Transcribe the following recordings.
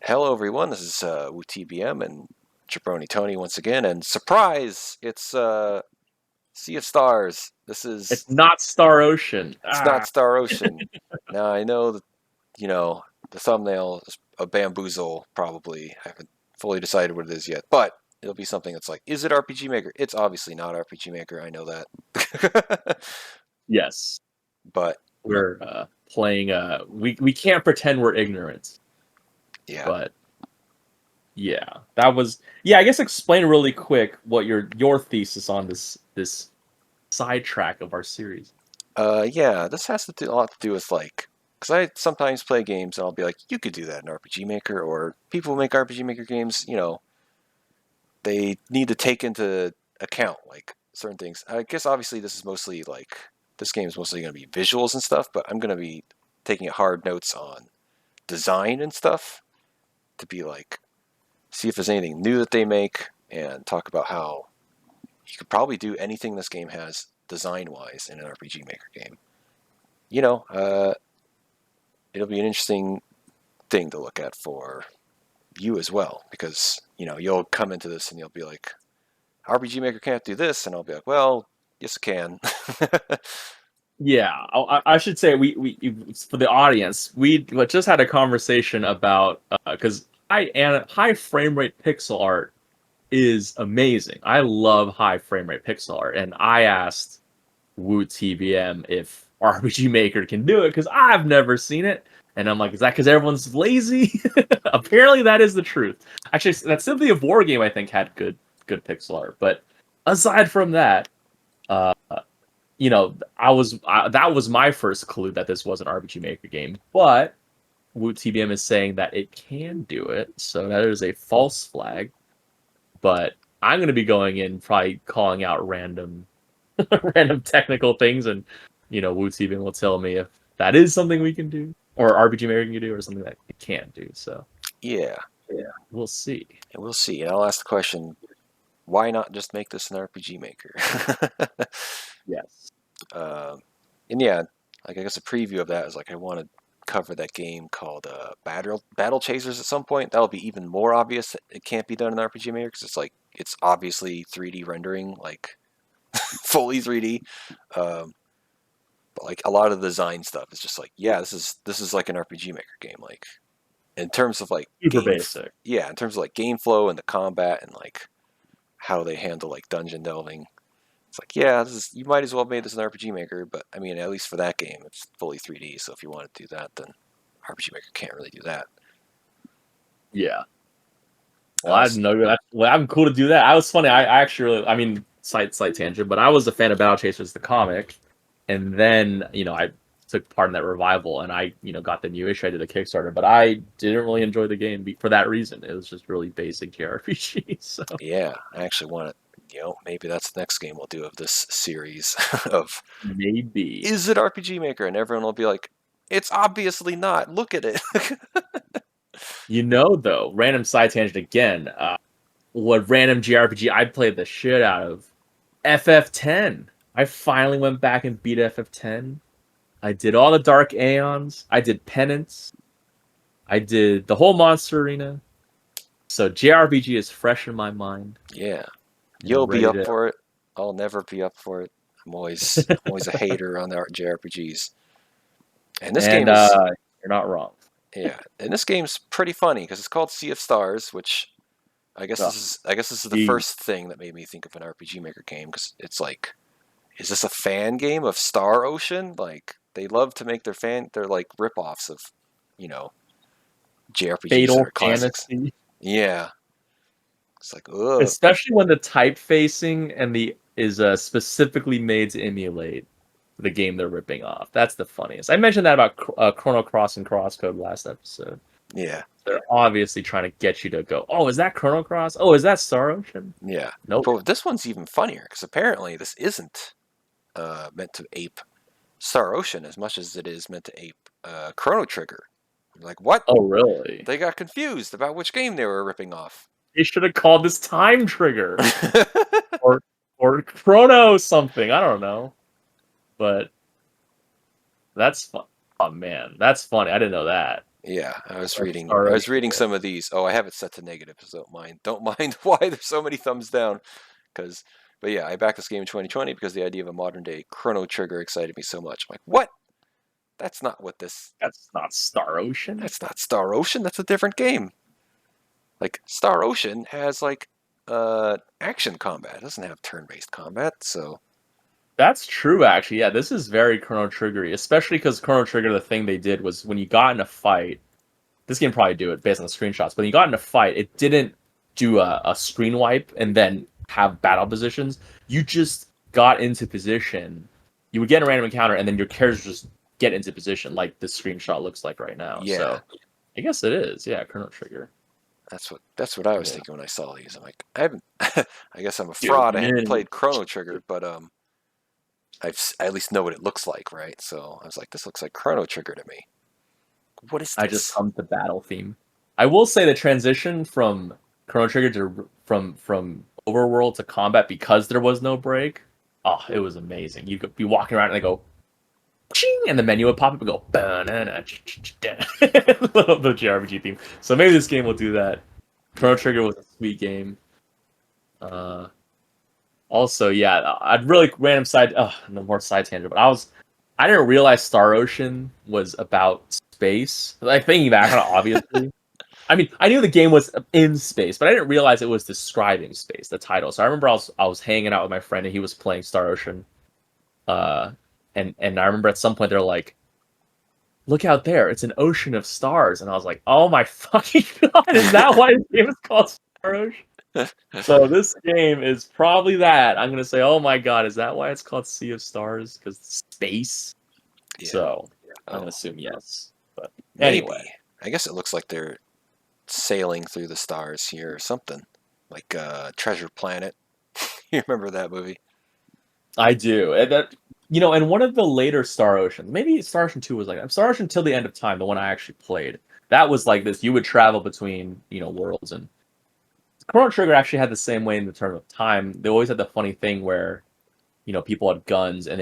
Hello, everyone. This is wooothebadman and Jabroni Tony once again. And surprise, it's Sea of Stars. It's not Star Ocean. It's not Star Ocean. Now I know that the thumbnail is a bamboozle. Probably I haven't fully decided what it is yet, but it'll be something that's like, is it RPG Maker? It's obviously not RPG Maker. I know that. Yes, But we're playing. We can't pretend we're ignorant, yeah, but yeah, that was yeah. I guess explain really quick what your thesis on this sidetrack of our series. yeah, this has to do a lot to do with like, because I sometimes play games and I'll be like, you could do that in RPG Maker, or people who make RPG Maker games, they need to take into account like certain things. I guess obviously this game is mostly going to be visuals and stuff, but I'm going to be taking hard notes on design and stuff to be like, see if there's anything new that they make and talk about how you could probably do anything this game has design wise in an RPG Maker game. You know, it'll be an interesting thing to look at for you as well, because you'll come into this and you'll be like, RPG Maker can't do this, and I'll be like, well, yes it can. Yeah, I should say we for the audience, we just had a conversation about because high frame rate pixel art is amazing. I love high frame rate pixel art, and I asked wootebm if RPG Maker can do it because I've never seen it, and I'm like, is that because everyone's lazy? Apparently, that is the truth. Actually, that Simply a War game I think had good pixel art, but aside from that, uh, that was my first clue that this was an RPG Maker game, but wootebm is saying that it can do it, so that is a false flag. But I'm going to be going in probably calling out random random technical things, and wootebm will tell me if that is something we can do or RPG Maker can do or something that it can't do. So Yeah, we'll see. and we'll see. And I'll ask the question, why not just make this an RPG Maker? Yes. And yeah, like I guess a preview of that is like I want to cover that game called Battle Chasers at some point. That'll be even more obvious that it can't be done in RPG Maker because it's obviously 3D rendering, like fully 3D. But like a lot of the design stuff is just like, yeah, this is like an RPG Maker game. Like in terms of like Super basic. yeah, in terms of like game flow and the combat and like how they handle like dungeon delving. It's like, yeah, you might as well have made this an RPG Maker, but I mean, at least for that game, it's fully 3D. So if you want to do that, then RPG Maker can't really do that. Yeah. Well, I didn't know that. Well, I'm cool to do that. I was funny. I actually, I mean, slight tangent, but I was a fan of Battle Chasers, the comic, and then I took part in that revival, and I got the new issue. I did a Kickstarter, but I didn't really enjoy the game for that reason. It was just really basic JRPG. So Yeah, I actually want to. Maybe that's the next game we'll do of this series of maybe is it RPG Maker, and everyone will be like, it's obviously not. Look at it. though. Random side tangent again. What random JRPG I played the shit out of? FF10. I finally went back and beat FF10. I did all the Dark Aeons. I did Penance. I did the whole Monster Arena. So JRPG is fresh in my mind. Yeah, you'll be up for it. I'll never be up for it. I'm always a hater on the JRPGs. And this game is you're not wrong. yeah, and this game's pretty funny because it's called Sea of Stars, which I guess this is the first thing that made me think of an RPG Maker game because it's like, is this a fan game of Star Ocean? Like they love to make their like ripoffs of, JRPGs Fatal that are classics. Fantasy. Yeah, it's like ugh. Especially when the typefacing and the is specifically made to emulate the game they're ripping off. That's the funniest. I mentioned that about Chrono Cross and Crosscode last episode. Yeah, they're obviously trying to get you to go, oh, is that Chrono Cross? Oh, is that Star Ocean? Yeah. Nope. But this one's even funnier because apparently this isn't meant to ape Star Ocean as much as it is meant to ape Chrono Trigger. Like, what? Oh, really? They got confused about which game they were ripping off. They should have called this Time Trigger. or Chrono something. I don't know. But that's fun. Oh, man. That's funny. I didn't know that. Yeah, I was Or reading. Star I was Ocean. reading some of these. Oh, I have it set to negative. So don't mind. Don't mind why there's so many thumbs down. But yeah, I backed this game in 2020 because the idea of a modern day Chrono Trigger excited me so much. I'm like, what? That's not what this. That's not Star Ocean. That's not Star Ocean. That's a different game. Like Star Ocean has like action combat. It doesn't have turn-based combat. So That's true, actually. Yeah, this is very Chrono Triggery, especially because Chrono Trigger, the thing they did was when you got in a fight, this game probably do it based on the screenshots, but when you got in a fight, it didn't do a screen wipe and then have battle positions. You just got into position. You would get a random encounter, and then your characters just get into position, like this screenshot looks like right now. yeah, So I guess it is, yeah, Chrono Trigger. that's what I was Yeah. thinking when I saw these. I'm like, I haven't. I guess I'm a Dude, fraud. I haven't man. played Chrono Trigger, but I at least know what it looks like, right? So I was like, this looks like Chrono Trigger to me. What is I just this? hummed the battle theme. I will say the transition from Chrono Trigger to from overworld to combat because there was no break. Oh, it was amazing. You could be walking around and they go, ching, and the menu would pop up and go, banana, little the JRPG theme. So maybe this game will do that. Chrono Trigger was a sweet game. Also, yeah, I'd really random side. No more side tangent, but I didn't realize Star Ocean was about space. Like thinking back on it, obviously. I mean, I knew the game was in space, but I didn't realize it was describing space. The title. So I remember I was hanging out with my friend and he was playing Star Ocean. Uh, and I remember at some point they're like, "Look out there! It's an ocean of stars." And I was like, "Oh my fucking god! Is that why this game is called Star Ocean?" So this game is probably that. I'm gonna say, "Oh my god! Is that why it's called Sea of Stars? Because space?" Yeah. So I'm Oh, gonna assume yes. But maybe. anyway, I guess it looks like they're sailing through the stars here or something. Like Treasure Planet. You remember that movie? I do. And that and one of the later Star Oceans, maybe Star Ocean 2 was like that. Star Ocean Till the End of Time, the one I actually played. That was like this. You would travel between, worlds, and Chrono Trigger actually had the same way in the term of time. They always had the funny thing where, people had guns and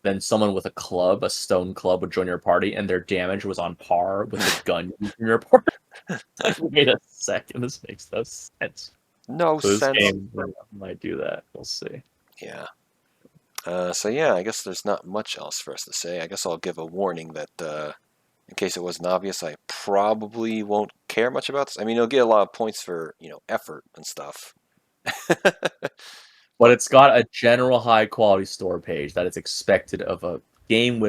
then someone with a club, a stone club, would join your party and their damage was on par with the gun in your party. Like, wait a second, this makes no sense. No So this sense. game might do that. We'll see. Yeah. So yeah, I guess there's not much else for us to say. I guess I'll give a warning that in case it wasn't obvious, I probably won't care much about this. I mean, it'll get a lot of points for effort and stuff. But it's got a general high quality store page that is expected of a game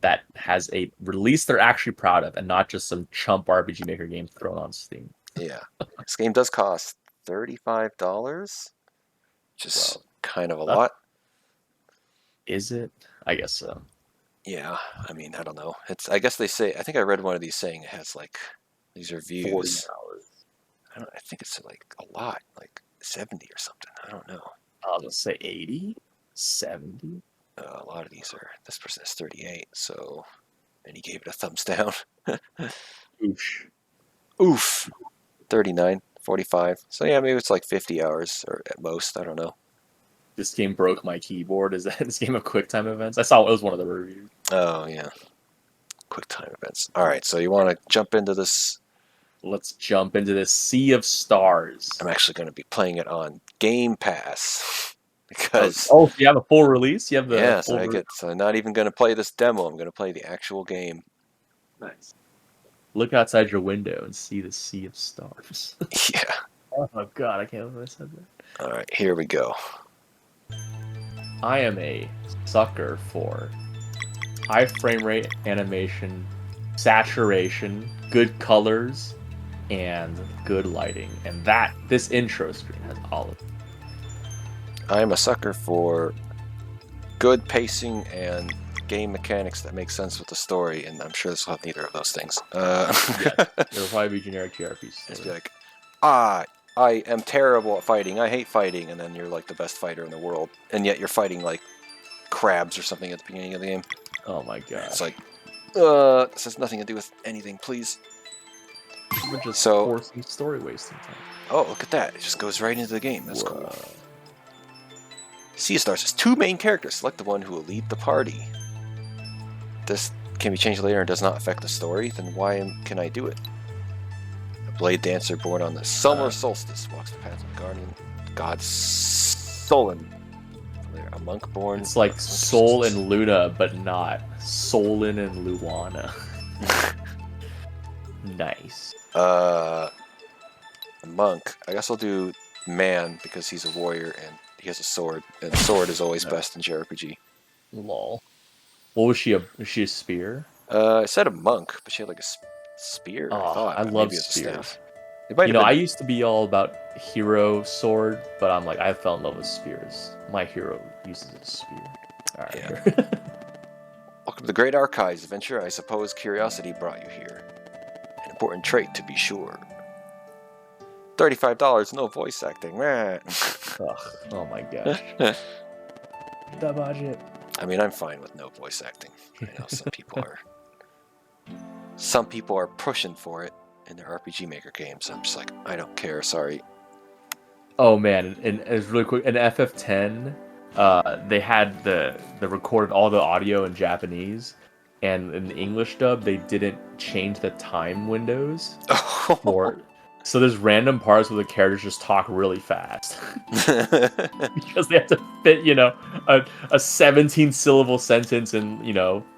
that has a release they're actually proud of and not just some chump RPG Maker game thrown on Steam. Yeah, this game does cost $35, which is kind of a lot. Is it? I guess so. Yeah, I mean, I don't know. I guess they say. I think I read one of these saying it has like these reviews. $40. I think it's like a lot, like 70 or something. I don't know. I'll just say 80, 70. A lot of these are. This person is 38, so and he gave it a thumbs down. Oof. Oof. 39, 45. So yeah, maybe it's like 50 hours or at most. I don't know. This game broke my keyboard. Is that this game of QuickTime events? I saw it was one of the reviews. Oh yeah, QuickTime events. All right, so you want to jump into this? Let's jump into this Sea of Stars. I'm actually going to be playing it on Game Pass because you have a full release. You have the so I'm not even going to play this demo. I'm going to play the actual game. Nice. Look outside your window and see the Sea of Stars. Yeah. Oh god, I can't believe I said that. All right, here we go. I am a sucker for high frame rate animation, saturation, good colors, and good lighting. And this intro screen has all of it. I'm a sucker for good pacing and game mechanics that make sense with the story, and I'm sure this will have neither of those things. It'll probably be generic JRPGs. It's like, I am terrible at fighting. I hate fighting, and then you're like the best fighter in the world, and yet you're fighting like crabs or something at the beginning of the game. Oh my god! It's like, this has nothing to do with anything, please. We're just forcing story wasting time. Oh, look at that! It just goes right into the game. That's cool. Sea of Stars has two main characters. Select the one who will lead the party. This can be changed later and does not affect the story, then why can I do it? A blade dancer born on the summer solstice walks the path of the guardian god Solon. A monk born. It's like Sol and Luna, but not Solon and Luana. Nice. A monk. I guess I'll do man because he's a warrior and he has a sword, and sword is always best in JRPG. Lol. What was she? Was she a spear? I said a monk, but she had like a spear. I love spears. I used to be all about hero sword, but I'm like, I fell in love with spears. My hero uses a spear. All right. Yeah. Welcome to the Great Archives adventure. I suppose curiosity brought you here. An important trait, to be sure. $35, no voice acting. Oh my gosh. The budget. I mean, I'm fine with no voice acting. I know some people are pushing for it in their RPGMaker games. I'm just like, I don't care. Sorry. Oh man, and it's really quick. In FF10, they had the recorded all the audio in Japanese, and in the English dub, they didn't change the time windows for. So there's random parts where the characters just talk really fast because they have to fit, a 17-syllable sentence in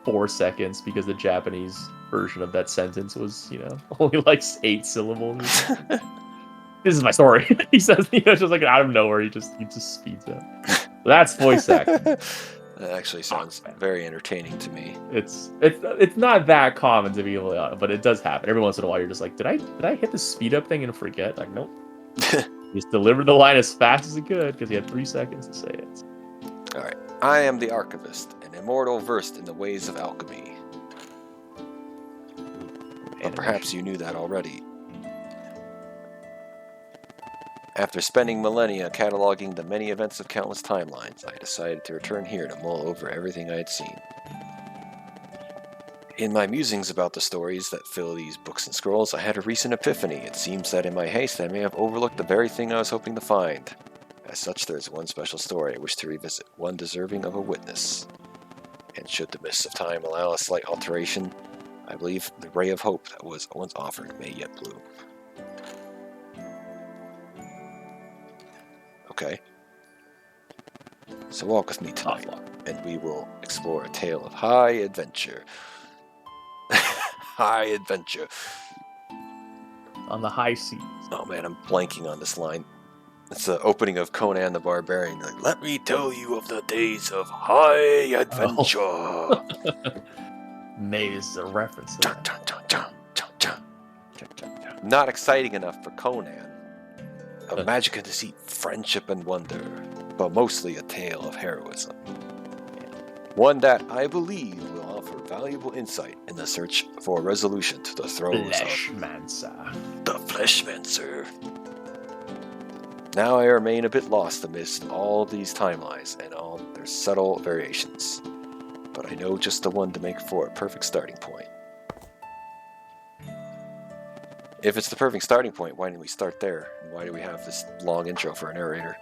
4 seconds because the Japanese version of that sentence was only like 8 syllables. This is my story. He says, just like out of nowhere, he just speeds up. That's voice acting. That actually sounds very entertaining to me. It's not that common to be able to, but it does happen. Every once in a while, you're just like, did I hit the speed up thing and forget? Like, nope. Just delivered the line as fast as it could because he had 3 seconds to say it. All right. I am the archivist, an immortal versed in the ways of alchemy. But perhaps you knew that already. After spending millennia cataloging the many events of countless timelines, I decided to return here to mull over everything I had seen. In my musings about the stories that fill these books and scrolls, I had a recent epiphany. It seems that in my haste I may have overlooked the very thing I was hoping to find. As such, there is one special story I wish to revisit, one deserving of a witness. And should the mists of time allow a slight alteration, I believe the ray of hope that was once offered may yet bloom. Okay. So walk with me tonight, and we will explore a tale of high adventure. High adventure. On the high seas. Oh man, I'm blanking on this line. It's the opening of Conan the Barbarian. Like, let me tell you of the days of high adventure. Oh. Maybe this is a reference. Not exciting enough for Conan. Of magic and deceit, friendship and wonder, but mostly a tale of heroism. One that I believe will offer valuable insight in the search for a resolution to the throes of the Fleshmancer. Now I remain a bit lost amidst all these timelines and all their subtle variations, but I know just the one to make for a perfect starting point. If it's the perfect starting point, why didn't we start there? And why do we have this long intro for a narrator?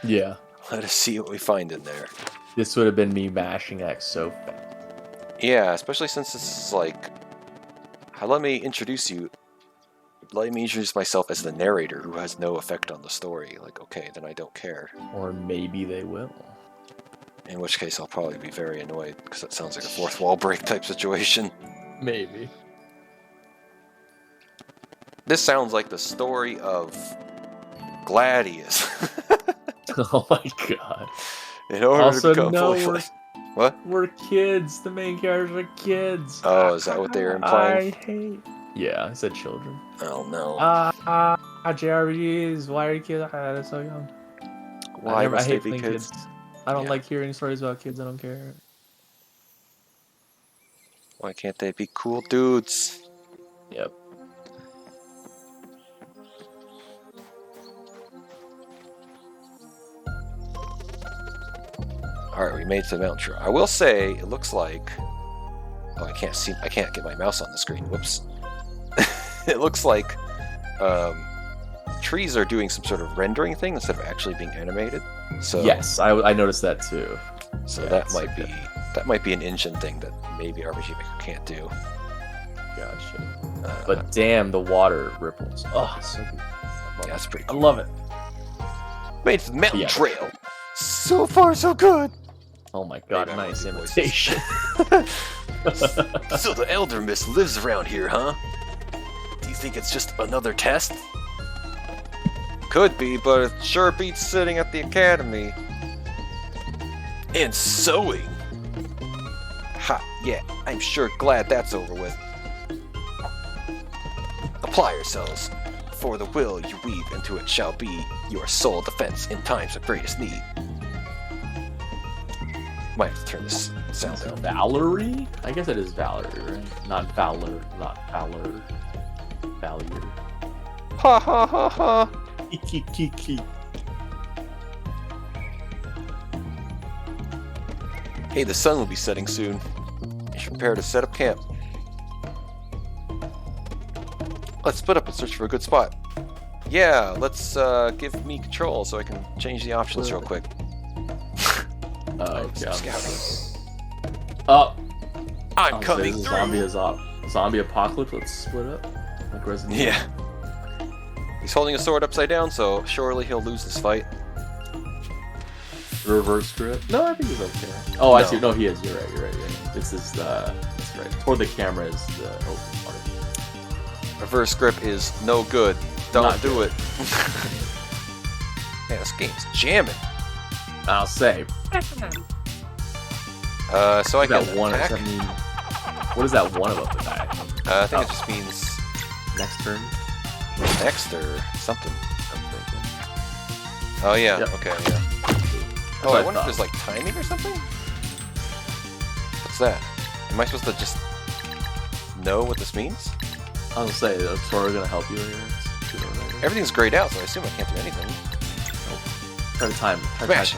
Yeah. Let us see what we find in there. This would have been me mashing X so fast. Yeah, especially since this is like... Let me introduce myself as the narrator who has no effect on the story. Like, okay, then I don't care. Or maybe they will. In which case I'll probably be very annoyed, because that sounds like a fourth wall break type situation. Maybe. This sounds like the story of Gladius. Oh my god. In order also, to become fully fleshed. What? We're kids. The main characters are kids. Oh, is that what they were implying? I hate. Yeah, I said children. Oh no. JRPGs. Why are you kids? That's so young. Why I must hate they be kids? I don't like hearing stories about kids. I don't care. Why can't they be cool dudes? Yep. Alright, we made it to the mountain. I will say, it looks like... Oh, I can't get my mouse on the screen. Whoops. It looks like trees are doing some sort of rendering thing instead of actually being animated. So yes, I noticed that too. So yeah, that That might be an engine thing that maybe RPG Maker can't do. Gotcha. But damn, the water ripples. Oh, it's so good. Yeah, that's pretty I cool. love it. Made it to the mountain Yeah. trail. So far, so good. Oh my god, Maybe I nice won't do imitation. So the Elder Mist lives around here, huh? Do you think it's just another test? Could be, but it sure beats sitting at the academy. And sewing. Ha, yeah, I'm sure glad that's over with. Apply yourselves, for the will you weave into it shall be your sole defense in times of greatest need. Might have to turn this sound down. Valerie? I guess it is Valerie, right? Not Valor, not Valor. Valor. Ha ha ha ha! Kiki. Hey, the sun will be setting soon. You should prepare to set up camp. Let's split up and search for a good spot. Yeah, let's give me control so I can change the options real quick. Okay. Scouting. Oh, I'm coming through. Zombie apocalypse. Let's split up. Like Resident Evil. Yeah. He's holding a sword upside down, so surely he'll lose this fight. Reverse grip? No, I think he's okay. Oh, I No. see. No, he is. You're right. This is that's right. Toward the camera is the open part. Reverse grip is no good. Don't Not do it. Man, this game's jamming. I'll say. So I That can one. attack. Does that mean? What does that one about the guy? I think it just means Next turn. next or something. Oh yeah. Yep. Okay. Yeah. Oh, I wonder if there's like timing or something. What's that? Am I supposed to just know what this means? I'll say that's sort of gonna help you here. Everything's grayed out, so I assume I can't do anything. Try to time. Smash!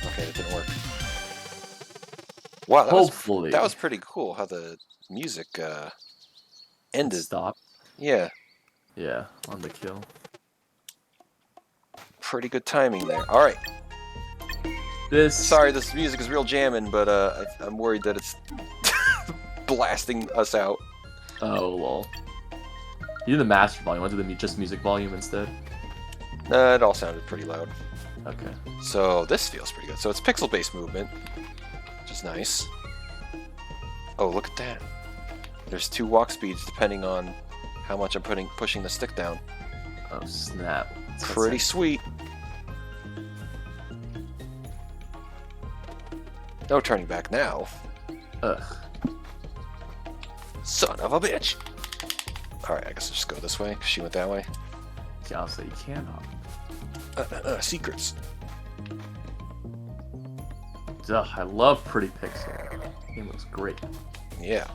Okay, that didn't work. Wow, Hopefully. that was pretty cool how the music ended. Stop. Yeah, Yeah, on the kill. pretty good timing there. All right. Sorry, this music is real jamming, but I'm worried that it's blasting us out. Oh lol. You did the master volume. I did the just music volume instead. It all sounded pretty loud. Okay. So this feels pretty good. So it's pixel-based movement, which is nice. Oh, look at that. There's 2 walk speeds depending on how much I'm pushing the stick down. Oh snap. Pretty sweet. No turning back now. Ugh. Son of a bitch. Alright, I guess I'll just go this way, because she went that way. Yeah, I'll say you cannot. Secrets. Ugh, I love pretty pixel. The game looks great. Yeah.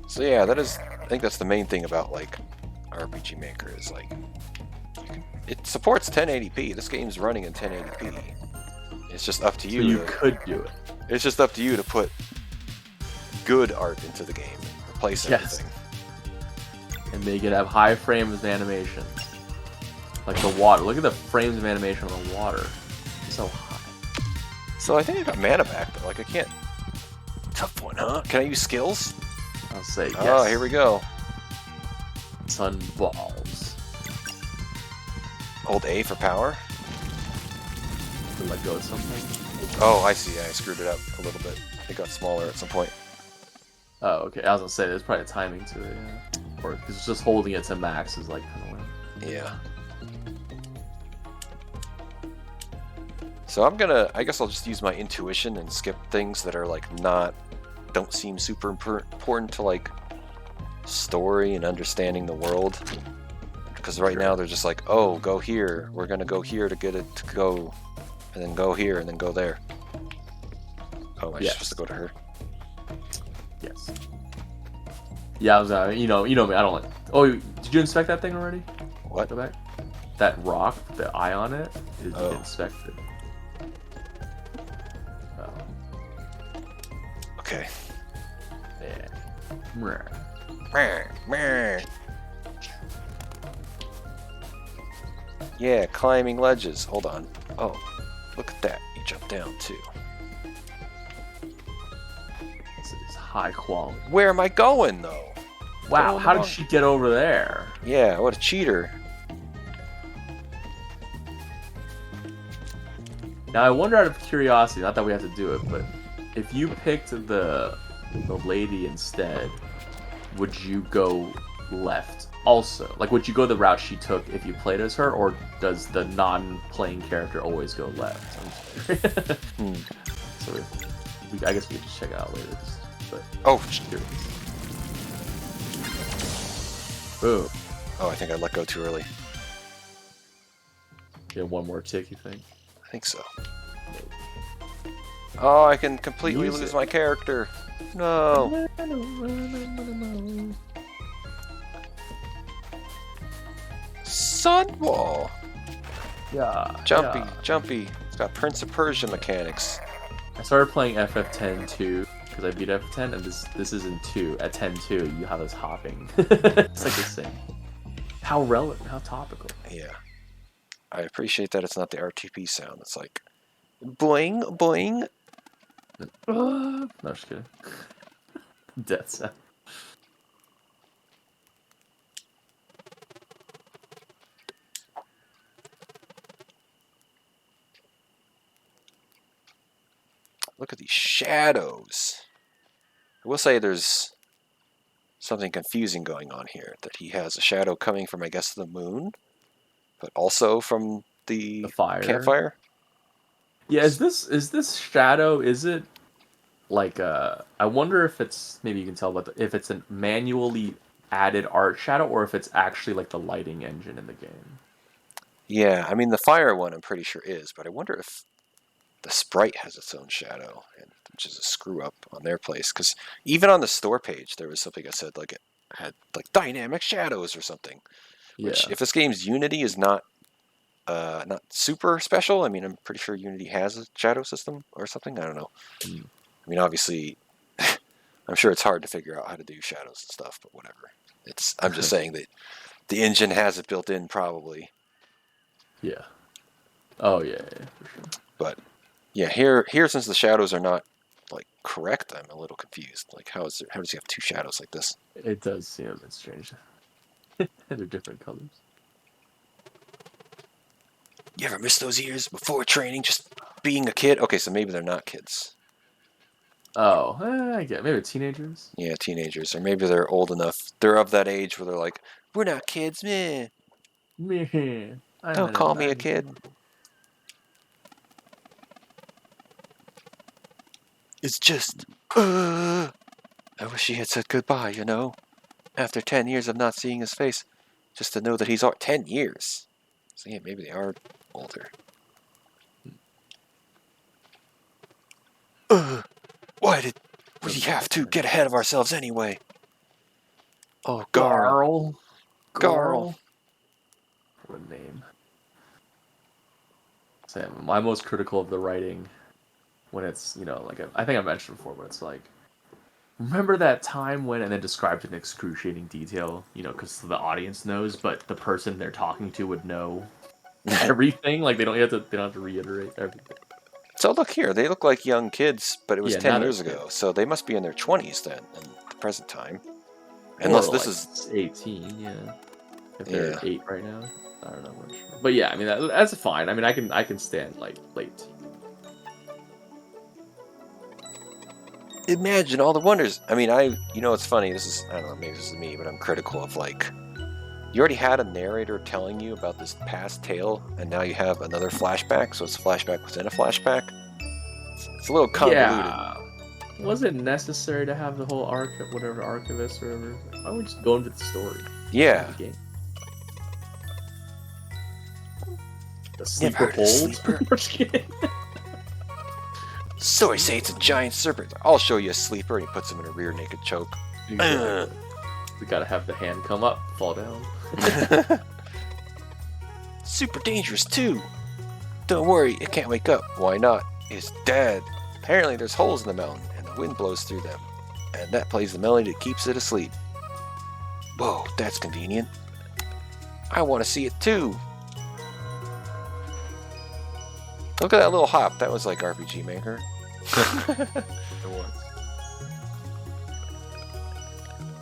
So yeah, I think that's the main thing about, like, RPG Maker is, like, it supports 1080p. This game's running in 1080p. It's just up to you. So you could do it. It's just up to you to put good art into the game and replace Yes. everything. And make it have high frames of animation. Like the water. Look at the frames of animation on the water. It's so high. So I think I got mana back, but like I can't. Tough one, huh? Can I use skills? I'll say yes. Oh, here we go. Sun balls. Hold A for power. To let go of something. Oh, I see. I screwed it up a little bit. It got smaller at some point. Oh, okay. I was gonna say there's probably a timing to it, yeah. Or because just holding it to max is like kind of lame. Yeah. So I guess I'll just use my intuition and skip things that are like don't seem super important to like story and understanding the world. Because right now they're just like, oh, go here. We're gonna go here to get it to go, and then go here and then go there. Oh, am I supposed to go to her? Yes. Yeah, I was. You know me. I don't like. Oh, did you inspect that thing already? What? Go back. That rock, the eye on it, is Oh. inspected. Oh. Okay. Yeah. Meh. Yeah, climbing ledges. Hold on. Oh. Look at that. You jump down, too. This is high quality. Where am I going, though? Wow, how did she get over there? Yeah, what a cheater. Now, I wonder out of curiosity, not that we have to do it, but if you picked the lady instead, would you go left also? Like, would you go the route she took if you played as her, or does the non-playing character always go left? So I guess we could just check it out later. But boom. Oh, I think I let go too early. Yeah, one more tick, you think? I think so. Oh, I can completely lose my character. No. Sunwall. Yeah. Jumpy. It's got Prince of Persia mechanics. I started playing FF10 too because I beat FF10, and this is in 2. At 10-2, you have this hopping. It's like the same. How relevant? How topical? Yeah. I appreciate that it's not the RTP sound. It's like boing boing. No, just kidding. Death sound. Look at these shadows. I will say there's something confusing going on here. That he has a shadow coming from, I guess, the moon, but also from the fire. Campfire. Yeah, is this shadow? Is it like I wonder if it's, maybe you can tell, but if it's a manually added art shadow or if it's actually like the lighting engine in the game. Yeah, I mean the fire one I'm pretty sure is, but I wonder if the sprite has its own shadow, which is a screw up on their place. Because even on the store page, there was something that said like it had like dynamic shadows or something. Which, if this game's Unity is not super special, I mean, I'm pretty sure Unity has a shadow system or something. I don't know. I mean, obviously, I'm sure it's hard to figure out how to do shadows and stuff, but whatever. I'm just saying that the engine has it built in, probably. Yeah. Oh yeah, for sure. But yeah, here since the shadows are not like correct, I'm a little confused. Like, how does he have 2 shadows like this? It does seem a bit strange. They're different colors. You ever miss those years before training, just being a kid? Okay, so maybe they're not kids. Oh, I get maybe teenagers. Yeah, teenagers, or maybe they're old enough. They're of that age where they're like, "We're not kids, man. Don't call me a kid." It's just, I wish he had said goodbye, you know? After 10 years of not seeing his face, just to know that he's 10 years. So yeah, maybe they are older. Why did we have to get ahead of ourselves anyway? Oh, Garl. What a name. Sam, I'm most critical of the writing when it's, like I think I mentioned before, but it's like, remember that time when, and then described in excruciating detail, because the audience knows, but the person they're talking to would know everything. Like they don't have to reiterate everything. So look here, they look like young kids, but it was 10 years ago, so they must be in their 20s then, in the present time. Unless this is 18, yeah. If they're 8 right now, I don't know much. But yeah, I mean that's fine. I mean I can stand like late teen. Imagine all the wonders. I mean, it's funny. This is, I don't know, maybe this is me, but I'm critical of like, you already had a narrator telling you about this past tale, and now you have another flashback, so it's a flashback within a flashback. It's a little convoluted. Yeah. Was it necessary to have the whole archivist or whatever? Why don't we just go into the story? Yeah. The game. The sleeper hold. Stories say it's a giant serpent. I'll show you a sleeper, and he puts him in a rear naked choke. Exactly. We gotta have the hand come up, fall down. Super dangerous too. Don't worry, it can't wake up. Why not? It's dead. Apparently there's holes in the mountain, and the wind blows through them. And that plays the melody that keeps it asleep. Whoa, that's convenient. I want to see it too. Look at that little hop. That was like RPG Maker. It was.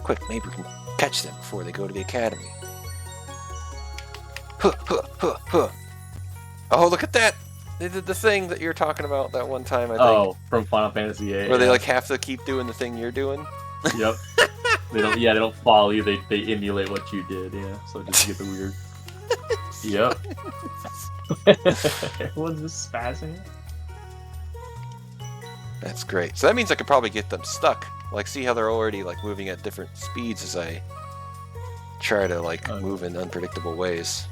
Quick, maybe we can catch them before they go to the academy. Huh, huh, huh, huh. Oh, look at that! They did the thing that you're talking about that one time, I think. Oh, from Final Fantasy VIII. Where they like have to keep doing the thing you're doing. Yep. They don't. Yeah, they don't follow you. They emulate what you did. Yeah. So just to get the weird. Yep. Everyone's just spazzing. That's great. So that means I could probably get them stuck. Like, see how they're already like moving at different speeds as I try to like move in unpredictable ways.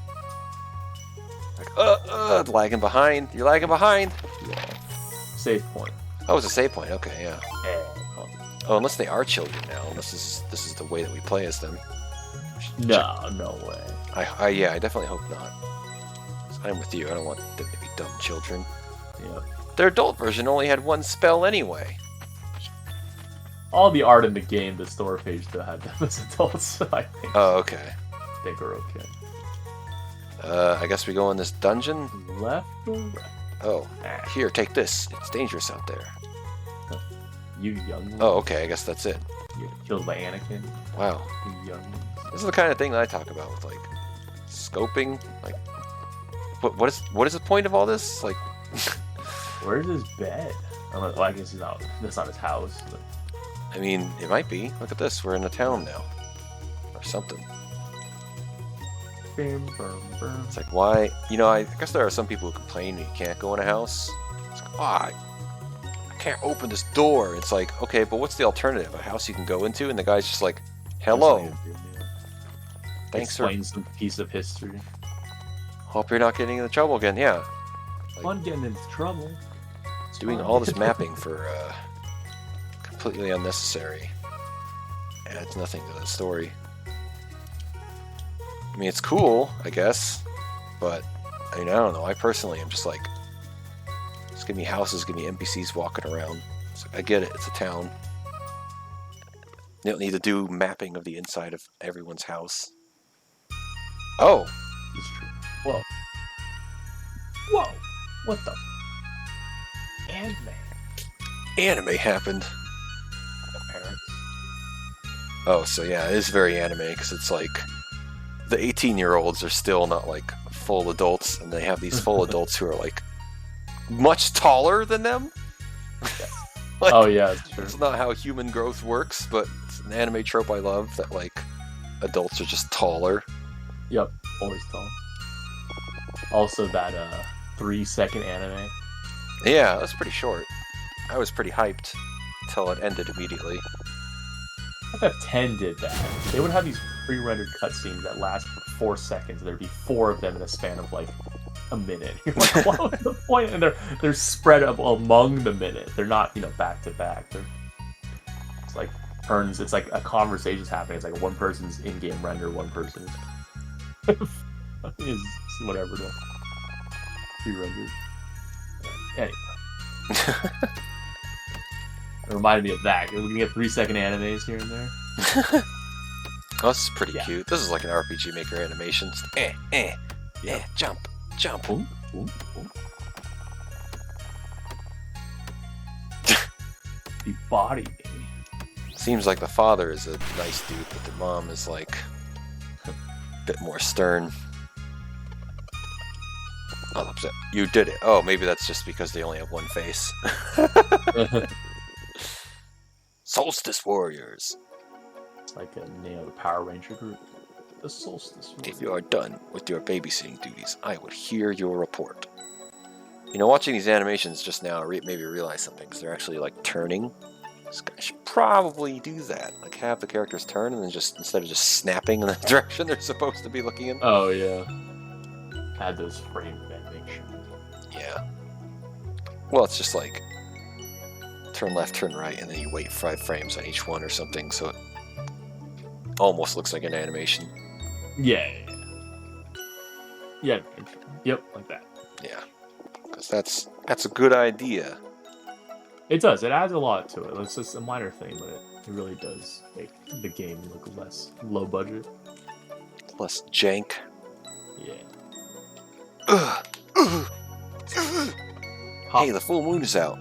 Like, lagging behind. You're lagging behind. Yeah. Save point. Oh, it's a save point. Okay, yeah. Yeah. Oh, unless they are children now. Unless this is the way that we play as them. No way. Yeah, I definitely hope not. I'm with you. I don't want them to be dumb children. Yeah. Their adult version only had one spell anyway. All the art in the game, the store page, still had them as adults. So I think. Oh, okay. I think we're okay. I guess we go in this dungeon. Left or right? Oh, here, take this. It's dangerous out there. You young. Oh, okay. I guess that's it. You get killed by Anakin. Wow. You young. This is the kind of thing that I talk about with like scoping. Like, what is the point of all this? Like, where's his bed? Well, I guess he's not. That's not his house. But... I mean, it might be. Look at this. We're in a town now, or something. It's like, why? You know, I guess there are some people who complain you can't go in a house. It's like, I can't open this door. It's like, okay, but what's the alternative? A house you can go into? And the guy's just like, hello. Thanks for... Explain some piece of history. Hope you're not getting into trouble again. Yeah. Like, fun getting into trouble. Doing all this mapping for completely unnecessary. Adds nothing to the story. I mean, it's cool, I guess, but I mean, I don't know. I personally am just like, just give me houses, give me NPCs walking around. So I get it, it's a town. You don't need to do mapping of the inside of everyone's house. Oh! It's true. Whoa. Whoa! What the? Anime. Anime happened. The parents. Oh, so yeah, it is very anime, because it's like, the 18-year-olds are still not like full adults, and they have these full adults who are like much taller than them. Like, oh yeah, it's true. It's not how human growth works, but it's an anime trope I love that like adults are just taller. Yep, always tall. Also, that 3-second anime. Yeah, that's pretty short. I was pretty hyped until it ended immediately. FF10 did that. They would have these pre-rendered cutscenes that last for 4 seconds. There'd be 4 of them in a span of like a minute. You're like, what was the point? And they're spread up among the minute. They're not, back to back. It's like turns. It's like a conversation's happening. It's like one person's in-game render, one person is whatever the pre-rendered. Anyway. It reminded me of that. We can get 3-second animes here and there. Oh, this is pretty cute. This is like an RPG Maker animation. Jump. Ooh, ooh, ooh. The body. Seems like the father is a nice dude, but the mom is like a bit more stern. Oh, upset. You did it. Oh, maybe that's just because they only have one face. Solstice Warriors. It's like a name of a Power Ranger group. The Solstice Warriors. If you are done with your babysitting duties, I will hear your report. Watching these animations just now made me realize something, because they're actually like turning. This guy should probably do that. Like have the characters turn and then just instead of just snapping in the direction they're supposed to be looking in. Oh yeah. Add those frame animations. Yeah. Well, it's just like turn left, turn right, and then you wait 5 frames on each one or something, so it almost looks like an animation. Yeah. Yeah. Yep, like that. Yeah. Because that's a good idea. It does. It adds a lot to it. It's just a minor thing, but it really does make the game look less low budget. Less jank. Yeah. Hey, the full moon is out.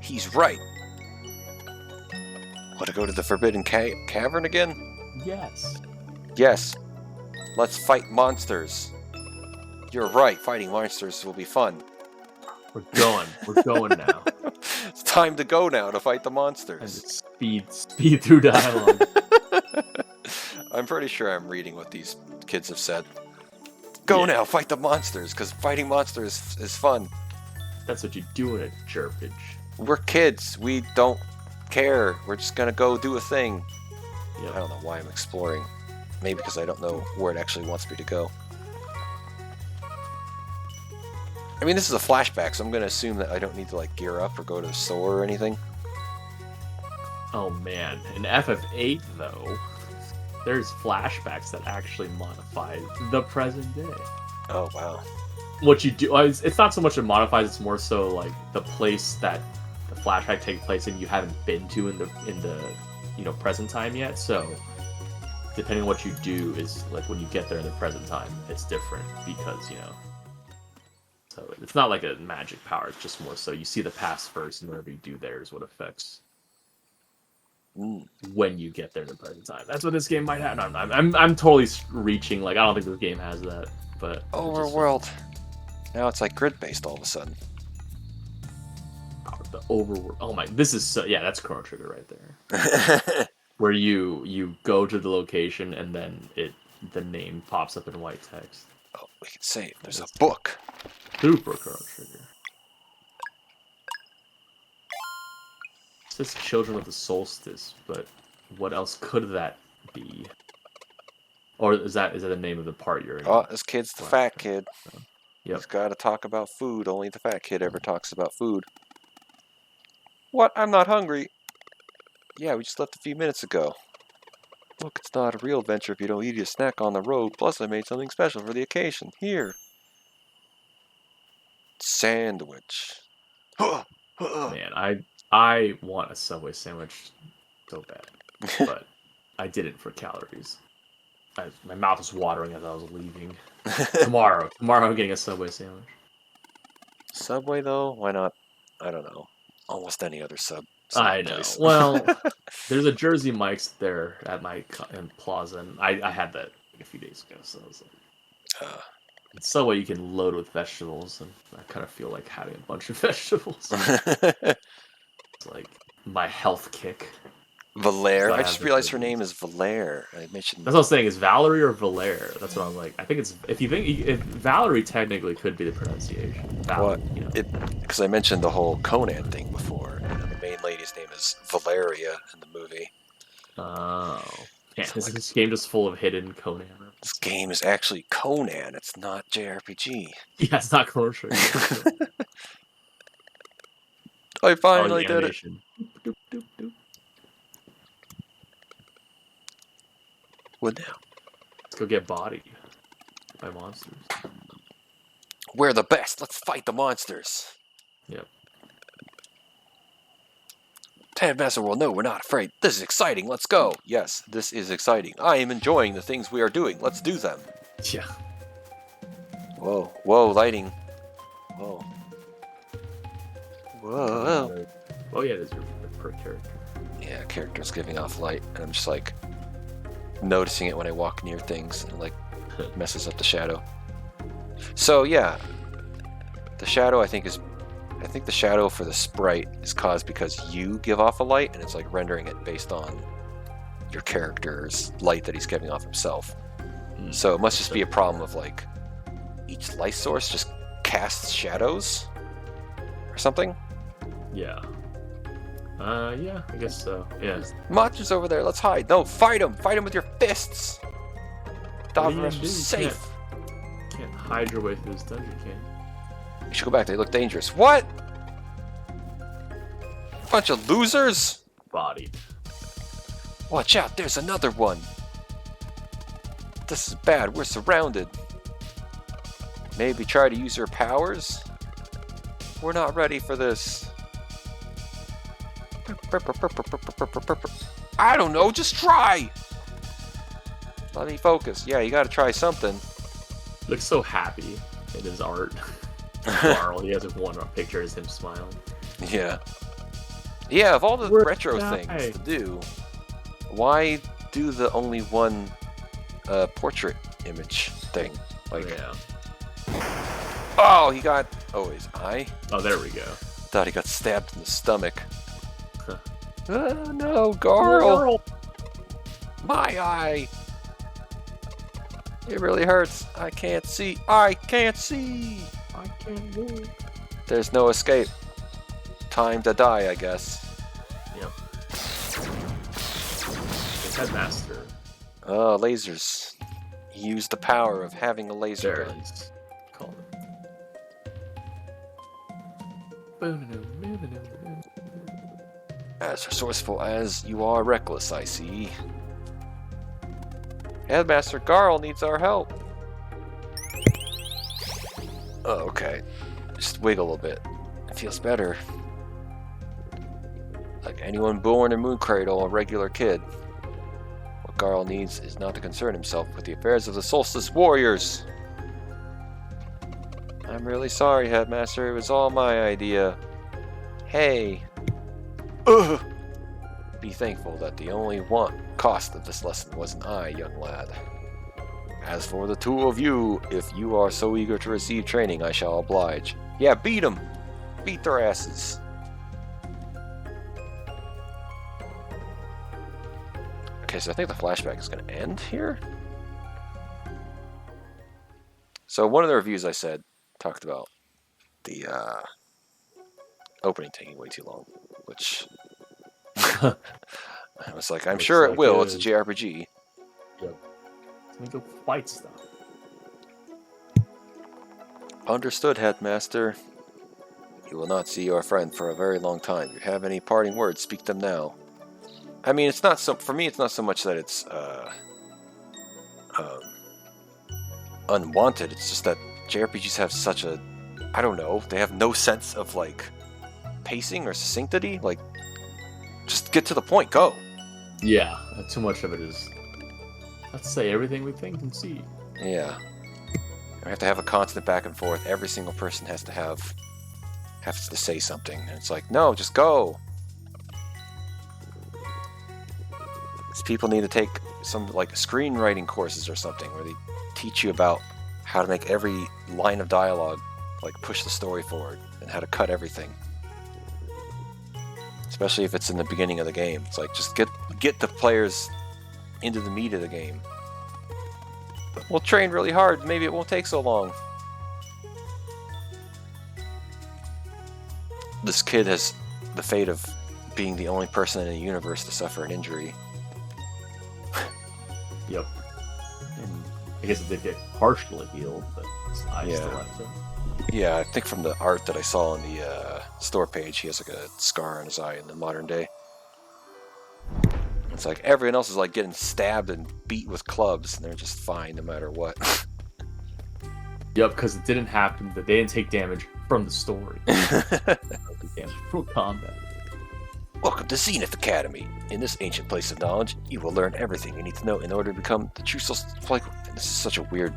He's right. Want to go to the Forbidden Cavern again? Yes. Yes. Let's fight monsters. You're right, fighting monsters will be fun. We're going. We're going now. It's time to go now to fight the And monsters. it's speed through dialogue. I'm pretty sure I'm reading what these kids have said. Go now, fight the monsters, because fighting monsters is fun. That's what you do in a jerpage. We're kids. We don't care. We're just gonna go do a thing. Yep. I don't know why I'm exploring. Maybe because I don't know where it actually wants me to go. I mean, this is a flashback, so I'm gonna assume that I don't need to like gear up or go to the store or anything. Oh man, in FF8 though, there's flashbacks that actually modify the present day. Oh wow. What you do, it's not so much it modifies; it's more so like the place that the flashback takes place in you haven't been to in the present time yet. So depending on what you do is like when you get there in the present time, it's different because So it's not like a magic power; it's just more so you see the past first, and whatever you do there is what affects when you get there in the present time. That's what this game might have. No, I'm totally reaching. Like I don't think this game has that. But Overworld. Now it's like grid-based all of a sudden. The overworld. Oh my! This is so. Yeah, that's Chrono Trigger right there. Where you go to the location and then the name pops up in white text. Oh, we can save. There's a book. Super Chrono Trigger. It says Children of the Solstice, but what else could that be? Or is that the name of the part you're in? Oh, this kid's the fat kid. Yep. He's got to talk about food. Only the fat kid ever talks about food. What? I'm not hungry. Yeah, we just left a few minutes ago. Look, it's not a real adventure if you don't eat a snack on the road. Plus, I made something special for the occasion. Here. Sandwich. Man, I want a Subway sandwich so bad, but I didn't for calories. My mouth was watering as I was leaving. Tomorrow I'm getting a Subway sandwich. Subway, though? Why not? I don't know. Almost any other sub I know. place. Well, there's a Jersey Mike's there at my plaza, and I had that a few days ago, so I was like... Subway you can load with vegetables, and I kind of feel like having a bunch of vegetables. It's like my health kick. Valere. I just realized her name is Valere. I mentioned. That's what I was saying. Is Valerie or Valere? That's what I'm like. I think it's if Valerie technically could be the pronunciation. What? Because I mentioned the whole Conan thing before. The main lady's name is Valeria in the movie. Oh. Yeah, is this game just full of hidden Conan? This game is actually Conan. It's not JRPG. Yeah, it's not Chrono Trigger. I finally did it. Doop, doop, doop. What now? Let's go get bodied by monsters. We're the best. Let's fight the monsters. Yep. Master will know we're not afraid. This is exciting. Let's go. Yes, this is exciting. I am enjoying the things we are doing. Let's do them. Yeah. Whoa. Whoa, lighting. Whoa. Whoa. Oh yeah, there's your per character. Yeah, character's giving off light, and I'm just like noticing it when I walk near things, and it like messes up the shadow. So yeah, the shadow I think the shadow for the sprite is caused because you give off a light, and it's like rendering it based on your character's light that he's giving off himself. So it must just be a problem of like each light source just casts shadows or something. Yeah. Yeah, I guess so. Yeah. Monsters over there. Let's hide. No, fight him. Fight him with your fists. Davros safe. Can't hide your way through this dungeon, can you? You should go back. They look dangerous. What? Bunch of losers. Bodied. Watch out. There's another one. This is bad. We're surrounded. Maybe try to use your powers? We're not ready for this. I don't know. Just try. Let me focus. Yeah, you gotta try something. Looks so happy in his art. Carl, he has one picture is him smiling. Yeah. Yeah, of all the Where's retro the things guy? to do, why do the only one portrait image thing? Like, Yeah. oh, he got, oh, his eye? Oh, there we go. Thought he got stabbed in the stomach. Huh. Oh, no, Garl! My eye! It really hurts. I can't see. I can't see! I can't move. There's no escape. Time to die, I guess. Yep. It's Headmaster. Lasers. He used the power of having a laser There gun. it is. Call it. As resourceful as you are reckless, I see. Headmaster Garl needs our help. Oh, okay. Just wiggle a bit. It feels better. Like anyone born in Moon Cradle, a regular kid. What Garl needs is not to concern himself with the affairs of the Solstice Warriors. I'm really sorry, Headmaster. It was all my idea. Hey. Ugh. Be thankful that the only cost of this lesson wasn't I, young lad. As for the two of you, if you are so eager to receive training, I shall oblige. Yeah, beat them! Beat their asses! Okay, so I think the flashback is going to end here? So one of the reviews I said talked about the opening taking way too long, which I was like, I'm Looks sure it like will. it It's a is. JRPG. Yep. Let me go fight stuff. Understood, Headmaster. You will not see your friend for a very long time. If you have any parting words, speak them now. I mean, it's not so. For me, it's not so much that it's unwanted. It's just that JRPGs have such a, I don't know. They have no sense of like pacing or succinctity. Like, just get to the point. Go. Yeah, too much of it is. Let's say everything we think and see. Yeah. We have to have a constant back and forth. Every single person has to say something. And it's like, no, just go. These people need to take some like screenwriting courses or something where they teach you about how to make every line of dialogue like push the story forward and how to cut everything. Especially if it's in the beginning of the game. It's like just get the players into the meat of the game. We'll train really hard. Maybe it won't take so long. This kid has the fate of being the only person in the universe to suffer an injury. Yep. And I guess it did get partially healed, but his eye Yeah. still has it. Yeah, I think from the art that I saw on the store page, he has like a scar on his eye in the modern day. It's like everyone else is like getting stabbed and beat with clubs, and they're just fine no matter what. Yep, because it didn't happen. That they didn't take damage from the story. They took damage from combat. Welcome to Zenith Academy. In this ancient place of knowledge, you will learn everything you need to know in order to become the true soul. Like, this is such a weird.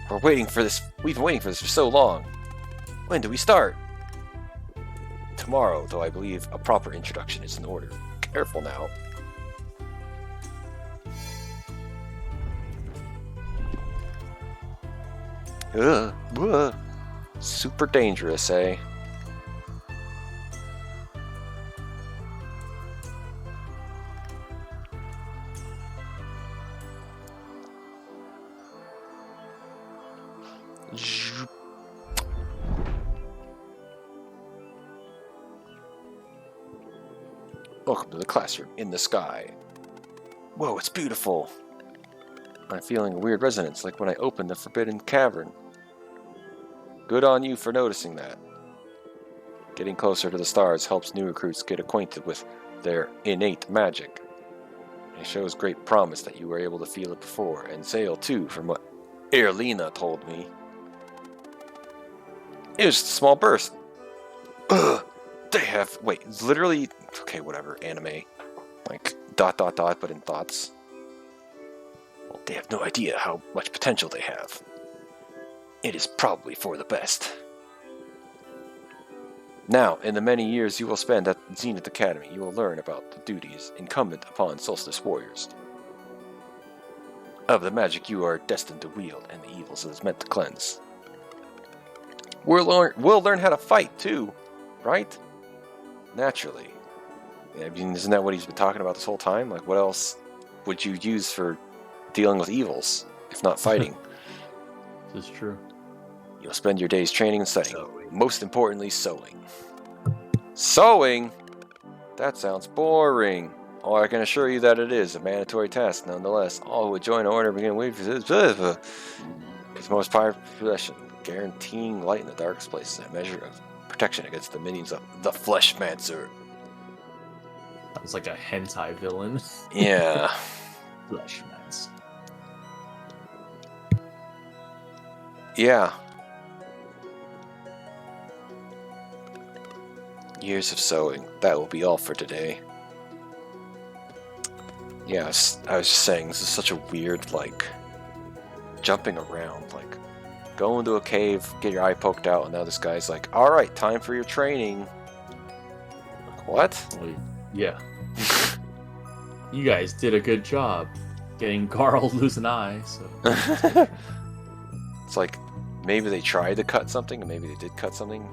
We're waiting for this. We've been waiting for this for so long. When do we start? Tomorrow, though I believe a proper introduction is in order. Careful now. Ugh. Super dangerous, eh? Welcome to the classroom in the sky. Whoa, it's beautiful. I'm feeling a weird resonance, like when I opened the Forbidden Cavern. Good on you for noticing that. Getting closer to the stars helps new recruits get acquainted with their innate magic. It shows great promise that you were able to feel it before, and Sail too, from what Erlina told me. It was just a small burst. Ugh, they have, wait, literally, okay, whatever, anime. Like, ... but in thoughts. Well, they have no idea how much potential they have. It is probably for the best. Now, in the many years you will spend at Zenith Academy, you will learn about the duties incumbent upon Solstice Warriors, of the magic you are destined to wield, and the evils it is meant to cleanse. We'll learn how to fight, too, right? Naturally. I mean, isn't that what he's been talking about this whole time? Like, what else would you use for dealing with evils, if not fighting? This is true. You'll spend your days training and studying. Most importantly, sewing. Sewing? That sounds boring. Oh, I can assure you that it is a mandatory task nonetheless. All who would join order begin waiting for this. Its most powerful possession, guaranteeing light in the darkest places, a measure of protection against the minions of the Fleshmancer. That was like a hentai villain. Yeah. Fleshmancer. Yeah. Years of sewing. That will be all for today. Yeah, I was just saying, this is such a weird, like, jumping around. Like, go into a cave, get your eye poked out, and now this guy's like, alright, time for your training. Like, what? Well, yeah. You guys did a good job getting Carl to lose an eye, so... It's like, maybe they tried to cut something, and maybe they did cut something.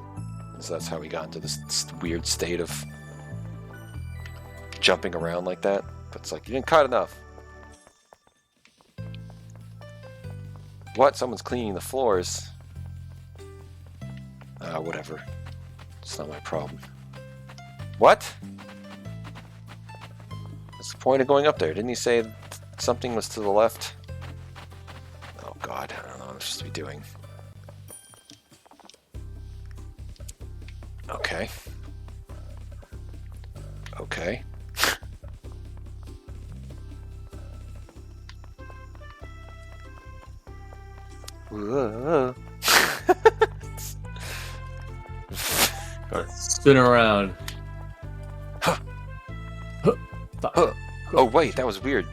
So that's how we got into this weird state of jumping around like that. But it's like, you didn't cut enough. What? Someone's cleaning the floors. Whatever. It's not my problem. What? What's the point of going up there? Didn't he say something was to the left? Oh god, I don't know what I'm supposed to be doing. Okay. Okay. Whoa. Spin around. Huh. Huh. Oh wait, that was weird.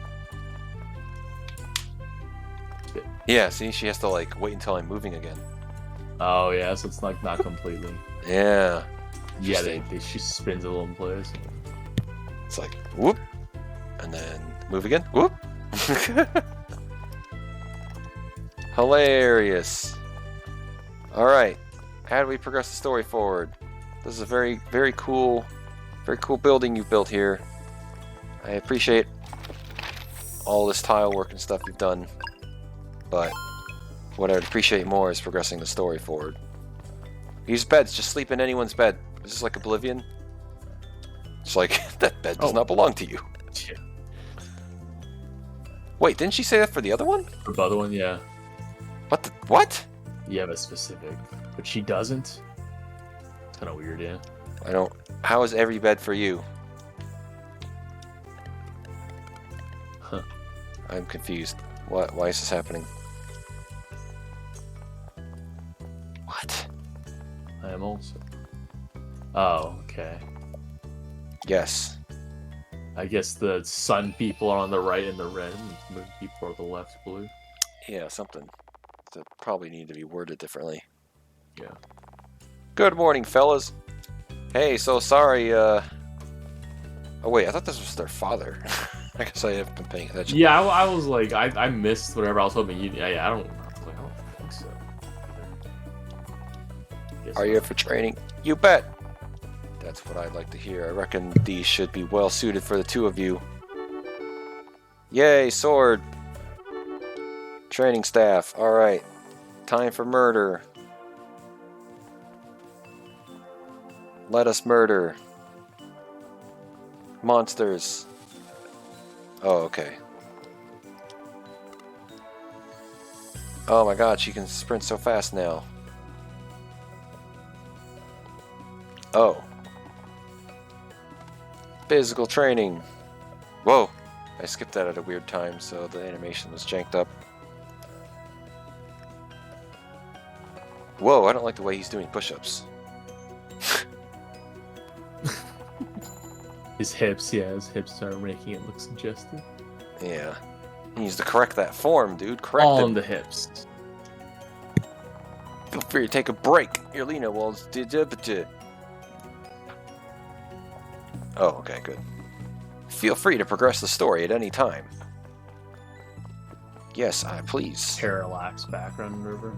Yeah, see, she has to like wait until I'm moving again. Oh yeah, so it's like not completely. Yeah. Yeah, she spins a little in place. It's like whoop, and then move again. Whoop. Hilarious. All right, how do we progress the story forward? This is a very cool building you've built here. I appreciate all this tile work and stuff you've done, but what I'd appreciate more is progressing the story forward. Use beds, just sleep in anyone's bed. Is this like Oblivion? It's like, that bed does not belong to you. Yeah. Wait, didn't she say that for the other one? For the other one, yeah. What the, what? You have a specific, but she doesn't. It's kind of weird, yeah. I don't, how is every bed for you? Huh. I'm confused. What, why is this happening? What? I am also. Oh, okay. Yes. I guess the sun people are on the right and the red, and the moon people are the left blue. Yeah, something that probably need to be worded differently. Yeah. Good morning, fellas. Hey, so sorry, Oh wait, I thought this was their father. I guess I haven't been paying attention. Yeah, I was like, I missed whatever I was hoping you. Yeah, I don't think so. Are you here for training? You bet. That's what I'd like to hear. I reckon these should be well suited for the two of you. Yay, sword. Training staff. Alright. Time for murder. Let us murder. Monsters. Oh, okay. Oh my god, she can sprint so fast now. Oh. Physical training. Whoa. I skipped that at a weird time, so the animation was janked up. Whoa, I don't like the way he's doing push-ups. His hips are making it look suggestive. Yeah. He needs to correct that form, dude. Correct All it. on the hips. Feel free to take a break. Irlina will... Oh, okay, good. Feel free to progress the story at any time. Yes, I please. Parallax background river.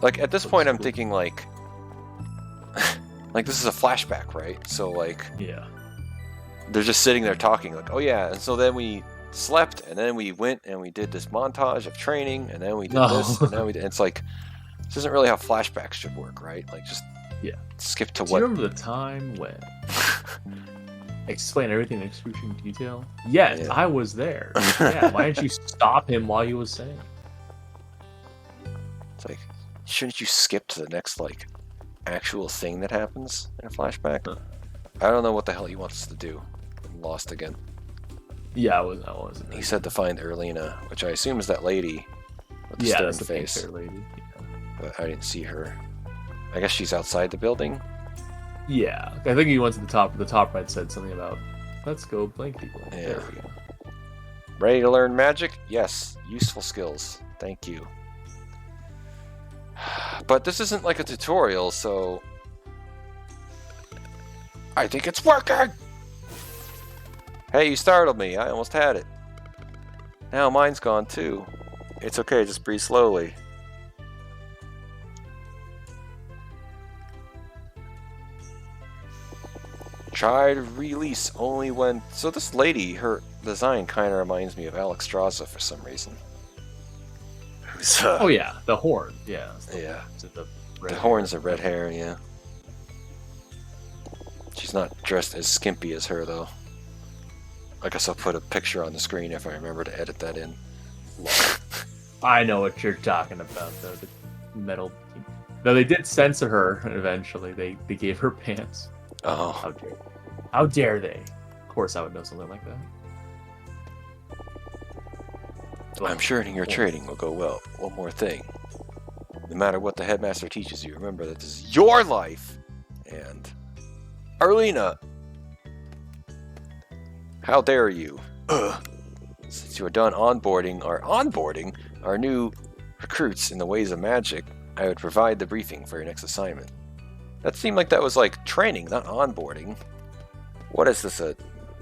Like, at this Looks point, I'm cool. thinking, like... like, this is a flashback, right? So, like... Yeah. They're just sitting there talking, like, oh yeah, and so then we slept, and then we went and we did this montage of training, and then we did this, and then we did... And it's like... This isn't really how flashbacks should work, right? Like, just... Yeah. Skip to Do what... you remember the time when... Explain everything in excruciating detail? Yes, Yeah. I was there. Yeah, why didn't you stop him while he was saying? It's like, shouldn't you skip to the next, like, actual thing that happens in a flashback? Huh. I don't know what the hell he wants us to do. I'm lost again. Yeah, I wasn't. He said to find Erlina, which I assume is that lady with the Yeah, stern that's the face. pink-haired lady. But I didn't see her. I guess she's outside the building? Yeah, I think he went to the top. The top right said something about, let's go blank people. Yeah. There we go. Ready to learn magic? Yes. Useful skills. Thank you. But this isn't like a tutorial, so... I think it's working! Hey, you startled me. I almost had it. Now mine's gone too. It's okay, just breathe slowly. Try to release only when... So this lady, her design kind of reminds me of Alex Straza for some reason. Who's, Oh yeah, the horn. Yeah. yeah. The horns and red hair, yeah. She's not dressed as skimpy as her, though. I guess I'll put a picture on the screen if I remember to edit that in. I know what you're talking about, though. The metal. Though they did censor her eventually. They gave her pants. Oh. How dare they? Of course I would know something like that. I'm sure your training will go well. One more thing. No matter what the headmaster teaches you, remember that this is your life! And... Arlena! How dare you? Since you are done onboarding our new recruits in the ways of magic, I would provide the briefing for your next assignment. That seemed like that was like training, not onboarding. What is this, a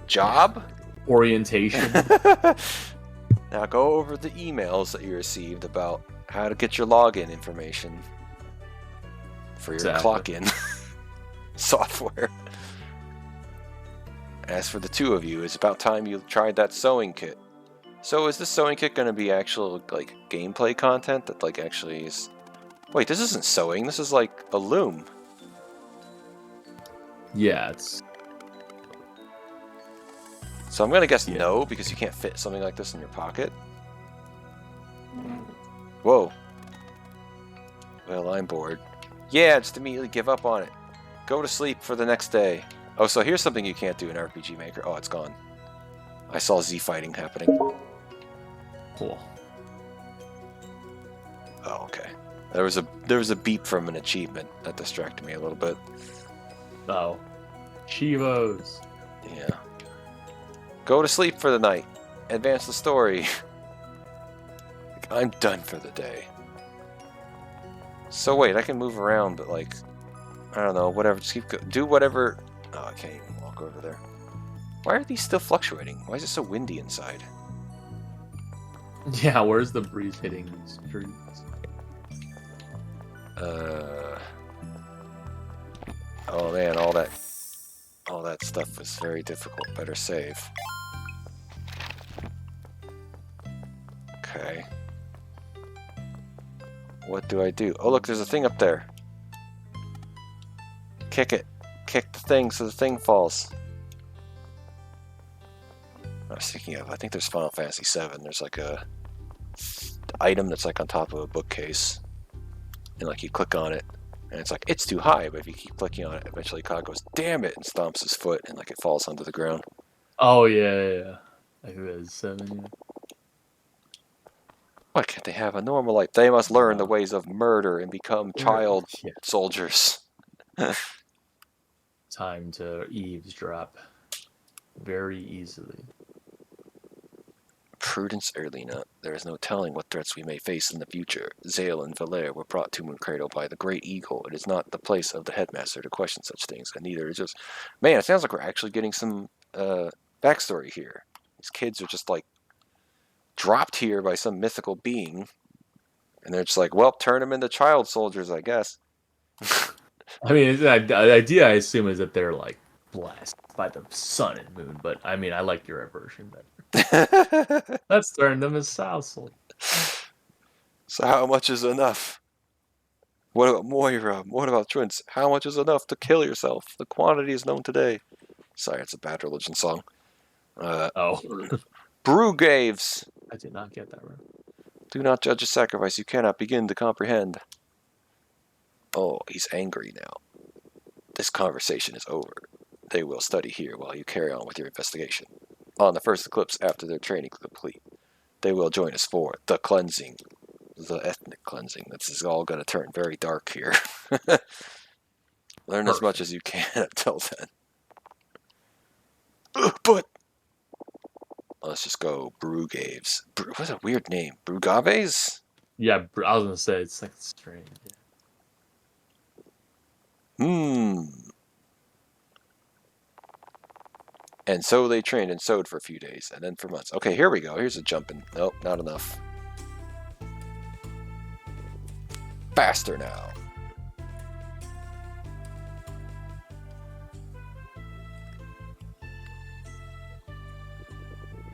job? Orientation. Now go over the emails that you received about how to get your login information for your clock-in software. As for the two of you, it's about time you tried that sewing kit. So is this sewing kit going to be actual, like, gameplay content that, like, actually is... Wait, this isn't sewing, this is like a loom. Yeah, it's... So I'm going to guess no, because you can't fit something like this in your pocket. Whoa. Well, I'm bored. Yeah, just immediately give up on it. Go to sleep for the next day. Oh, so here's something you can't do in RPGMaker. Oh, it's gone. I saw Z fighting happening. Cool. Oh, okay. There was a beep from an achievement that distracted me a little bit. Oh. Chivos. Yeah. Go to sleep for the night. Advance the story. I'm done for the day. So wait, I can move around, but like, I don't know, whatever. Just do whatever. Oh, I can't even walk over there. Why are these still fluctuating? Why is it so windy inside? Yeah, where's the breeze hitting these trees? Oh man, all that stuff was very difficult. Better save. Okay. What do I do? Oh look, there's a thing up there. Kick it. Kick the thing so the thing falls. I was thinking of, I think there's Final Fantasy VII. There's like a item that's like on top of a bookcase. And like you click on it, and it's like, it's too high, but if you keep clicking on it, eventually Cog goes, damn it, and stomps his foot, and like it falls onto the ground. Oh, yeah. I think that is 7, yeah. Why can't they have a normal life? They must learn the ways of murder and become child soldiers. Time to eavesdrop very easily. Prudence, Erlina. There is no telling what threats we may face in the future. Zale and Valere were brought to Mooncradle by the Great Eagle. It is not the place of the headmaster to question such things, and neither is just... Man, it sounds like we're actually getting some backstory here. These kids are just, like, dropped here by some mythical being, and they're just like, well, turn them into child soldiers, I guess. I mean, the idea, I assume, is that they're, like, blessed by the sun and moon, but, I mean, I like your version better. Let's turn them as child soldiers. So how much is enough? What about Moira? What about Trince? How much is enough to kill yourself? The quantity is known today. Sorry, it's a Bad Religion song. Brugaves. I did not get that right. Do not judge a sacrifice you cannot begin to comprehend. Oh, he's angry now. This conversation is over. They will study here while you carry on with your investigation. On the first eclipse after their training complete, they will join us for the cleansing. The ethnic cleansing. This is all going to turn very dark here. Learn as much as you can until then. But let's just go Brugaves. What's a weird name? Brugaves? Yeah, I was going to say, it's like strange. And so they trained and sewed for a few days, and then for months. Okay, here we go. Here's a jumping. Nope, not enough. Faster now.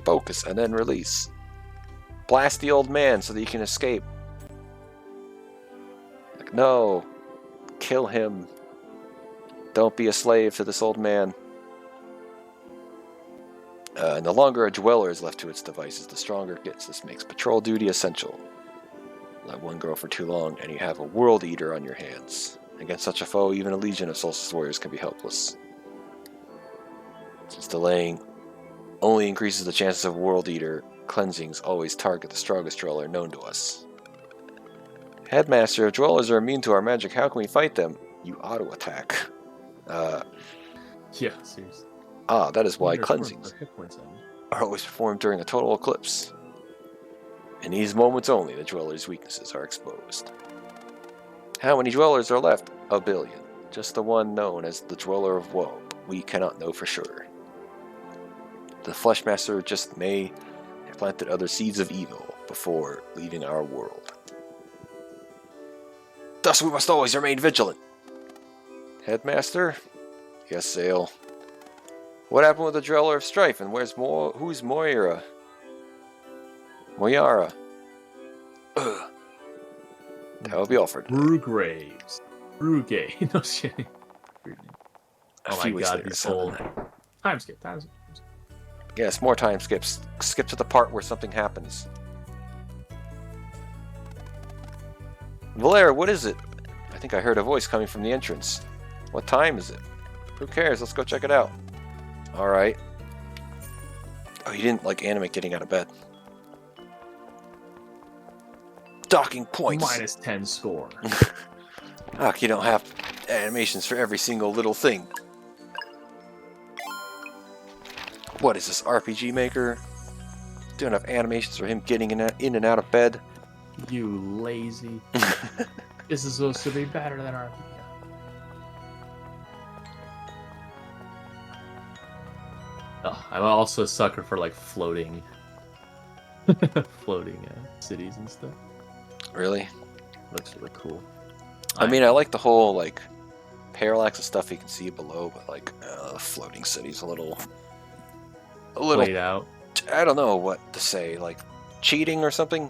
Focus and then release. Blast the old man so that you can escape. Like, no. Kill him. Don't be a slave to this old man. The longer a dweller is left to its devices, the stronger it gets. This makes patrol duty essential. Let one go for too long, and you have a World Eater on your hands. Against such a foe, even a legion of Solstice Warriors can be helpless. Since delaying only increases the chances of World Eater, cleansings always target the strongest dweller known to us. Headmaster, if dwellers are immune to our magic, how can we fight them? You auto-attack. Yeah, seriously. That is why cleansings are always performed during a total eclipse. In these moments only, the dweller's weaknesses are exposed. How many dwellers are left? 1 billion. Just the one known as the Dweller of Woe. We cannot know for sure. The Fleshmaster just may have planted other seeds of evil before leaving our world. Thus we must always remain vigilant. Headmaster? Yes, Zale. What happened with the Dweller of Strife, and who's Moira? Moyara. Ugh. That will be all for today. Brugaves. Brugay. No shit. Oh my god, these whole... Time skip. Yes, more time skips. Skip to the part where something happens. Valera, what is it? I think I heard a voice coming from the entrance. What time is it? Who cares? Let's go check it out. Alright. Oh, you didn't animate getting out of bed. Docking points. Minus 10 score. You don't have animations for every single little thing. What is this, RPGMaker? Don't have animations for him getting in and out of bed. You lazy. This is supposed to be better than RPG. Oh, I'm also a sucker for floating cities and stuff. Really? Looks really cool. I mean, I like the whole parallax of stuff you can see below, but floating cities a little played out. I don't know what to say, cheating or something.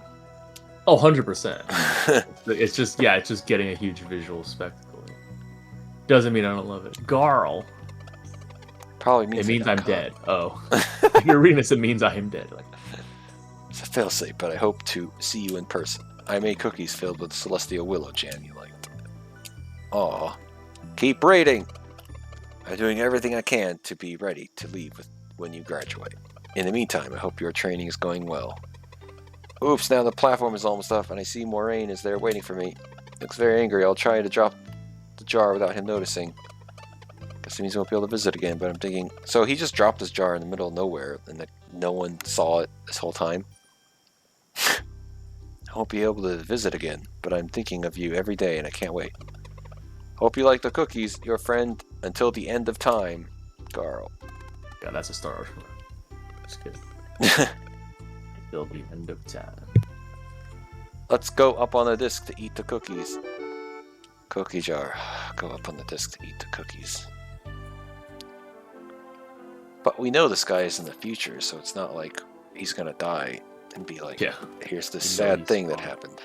Oh, 100%. It's just getting a huge visual spectacle. Doesn't mean I don't love it. Garl. Probably means it means I'm dead. Oh. If you're reading this, it means I am dead. It's a failsafe, but I hope to see you in person. I made cookies filled with celestial willow jam you liked. Aw. Keep reading! I'm doing everything I can to be ready to leave when you graduate. In the meantime, I hope your training is going well. Oops, now the platform is almost up, and I see Moraine is there waiting for me. Looks very angry. I'll try to drop the jar without him noticing. Guess he means he won't be able to visit again, but I'm thinking... So he just dropped his jar in the middle of nowhere, and no one saw it this whole time? I won't be able to visit again, but I'm thinking of you every day and I can't wait. Hope you like the cookies, your friend until the end of time, Carl. God, that's a Star Wars one. Just kidding. Till the end of time. Let's go up on the disc to eat the cookies. Cookie jar. Go up on the disc to eat the cookies. But we know this guy is in the future, so it's not like he's gonna die and be like, Yeah. here's this You know sad he's thing that gone. happened.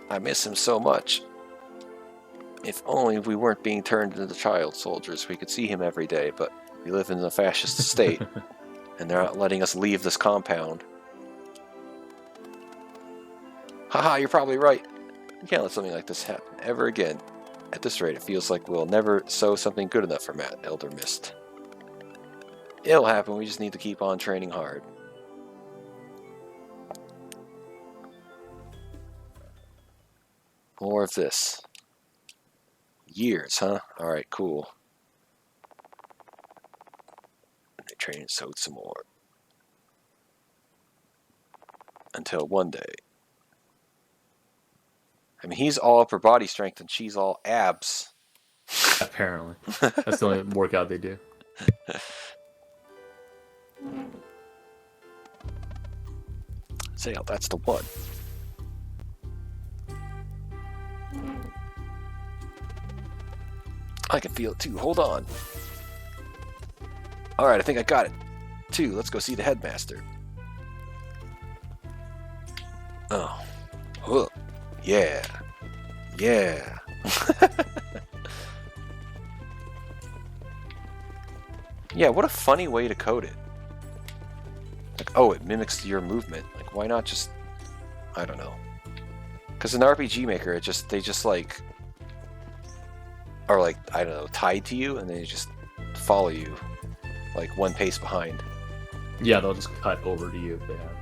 I miss him so much. If only we weren't being turned into child soldiers, we could see him every day, but we live in a fascist state, and they're not letting us leave this compound. Haha, you're probably right. We can't let something like this happen ever again. At this rate, it feels like we'll never sow something good enough for Matt, Elder Mist. It'll happen, we just need to keep on training hard. More of this. Years, huh? Alright, cool. They trained and sewed some more. Until one day. I mean, he's all upper body strength and she's all abs. Apparently. That's the only workout they do. Say, oh, that's the one. I can feel it too. Hold on. Alright, I think I got it. 2, let's go see the headmaster. Oh. Huh. Yeah. Yeah. Yeah, what a funny way to code it. Like, oh, it mimics your movement. Like, why not just... I don't know. Because in RPGMaker, they just like... Are like, I don't know, tied to you, and they just follow you. Like, one pace behind. Yeah, they'll just cut over to you if they have to.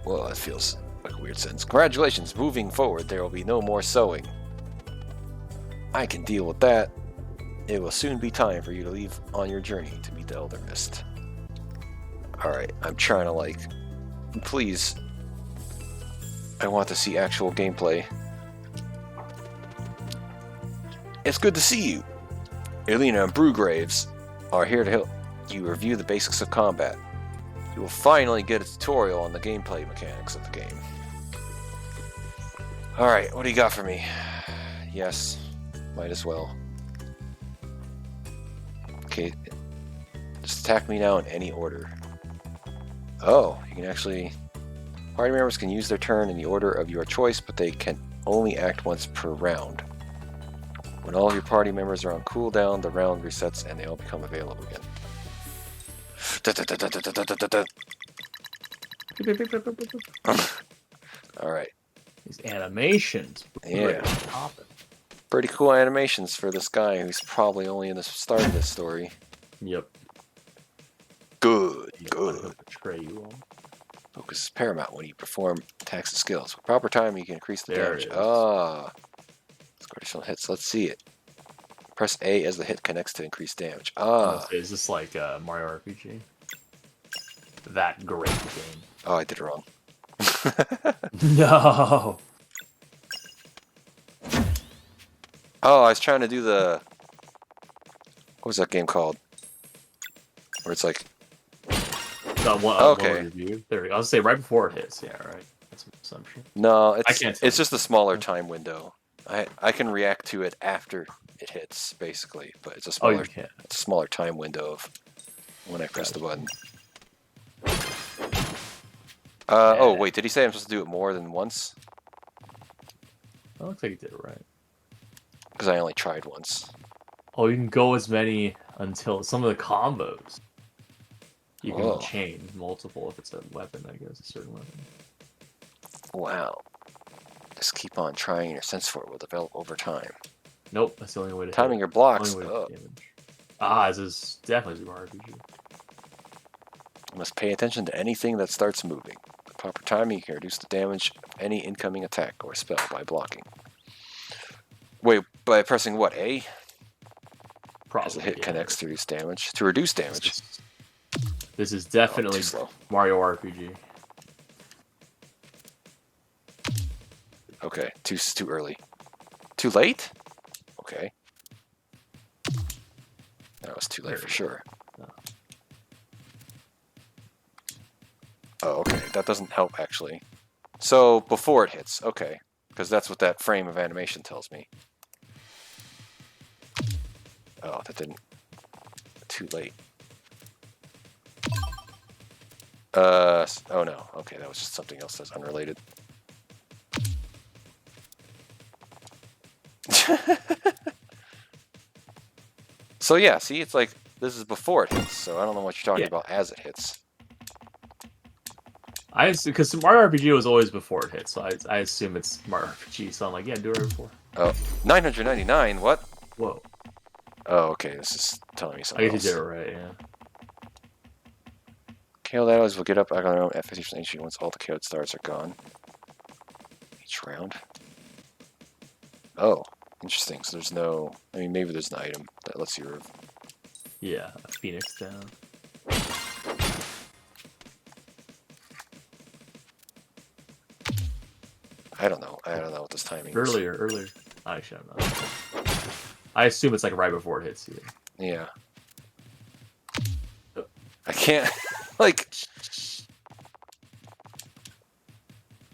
Well, that feels like a weird sentence. Congratulations, moving forward, there will be no more sewing. I can deal with that. It will soon be time for you to leave on your journey to meet the Elder Mist. Alright, I'm trying to like... Please. I want to see actual gameplay. It's good to see you. Elena and Brewgraves are here to help you review the basics of combat. You will finally get a tutorial on the gameplay mechanics of the game. Alright, what do you got for me? Yes, might as well. Okay, just attack me now in any order. Oh, you can actually... Party members can use their turn in the order of your choice, but they can only act once per round. When all of your party members are on cooldown, the round resets and they all become available again. Alright. These animations. Yeah. Pretty cool animations for this guy who's probably only in the start of this story. Yep. Good. Betray you all. Focus is paramount when you perform attacks and skills. With proper time, you can increase the There damage. it is. Ah. Score additional hits. Let's see it. Press A as the hit connects to increase damage. Ah. Is this like Mario RPG? That great game. Oh, I did it wrong. No. Oh, I was trying to do the... What was that game called? Where it's like... Okay. Review. There we go. I was say right before it hits. Yeah, right. That's an assumption. No, I can't tell it's just a smaller time window. I can react to it after it hits, basically, but it's a smaller it's a smaller time window of when I press the button. Oh wait, did he say I'm supposed to do it more than once? It looks like he did it right. Because I only tried once. Oh, you can go as many until some of the combos. You can Whoa. chain multiple if it's a weapon, I guess, a certain weapon. Wow. Just keep on trying. Your sense for it will develop over time. Nope, that's the only way to Timing your blocks. Only way to damage. This is definitely Super RPG. You must pay attention to anything that starts moving. With proper timing, you can reduce the damage of any incoming attack or spell by blocking. Wait, by pressing what? A? As a Probably. hit Yeah. connects to reduce damage. To reduce damage. This is Oh, definitely too slow. Mario RPG. Okay, too early. Too late? Okay. That was too late There for we go. sure. No. Oh, okay. That doesn't help, actually. So, before it hits. Okay. Because that's what that frame of animation tells me. Oh, that didn't... Too late. Oh no. Okay, that was just something else that's unrelated. So yeah, see, it's like, this is before it hits, so I don't know what you're talking about as it hits. Because Mario RPG was always before it hit, so I assume it's Mario RPG. So I'm like, yeah, do it right before. Oh, 999, what? Whoa. Oh, okay, this is telling me I something guess you else. did it right, yeah. KO allies will get up at 50% HP once all the KO stars are gone. Each round. Oh, interesting. So there's no... I mean, maybe there's an item that lets you... Yeah, a Phoenix down. I don't know. I don't know what this timing is. Earlier. Actually, I'm not. I assume it's like right before it hits you. Yeah. I can't... like...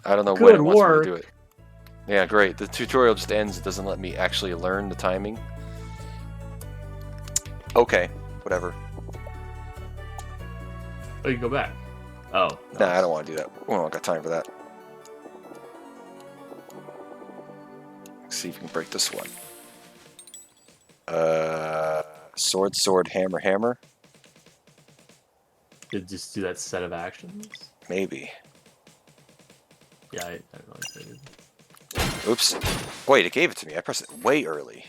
I don't know when it wants me to do it. Yeah, great. The tutorial just ends. It doesn't let me actually learn the timing. Okay, whatever. Oh, you can go back. Oh. No. Nah, I don't want to do that. We don't got time for that. Let's see if we can break this one. Sword, hammer, hammer? Did just do that set of actions? Maybe. Yeah, I don't know if I did. Oops. Wait, it gave it to me. I pressed it way early.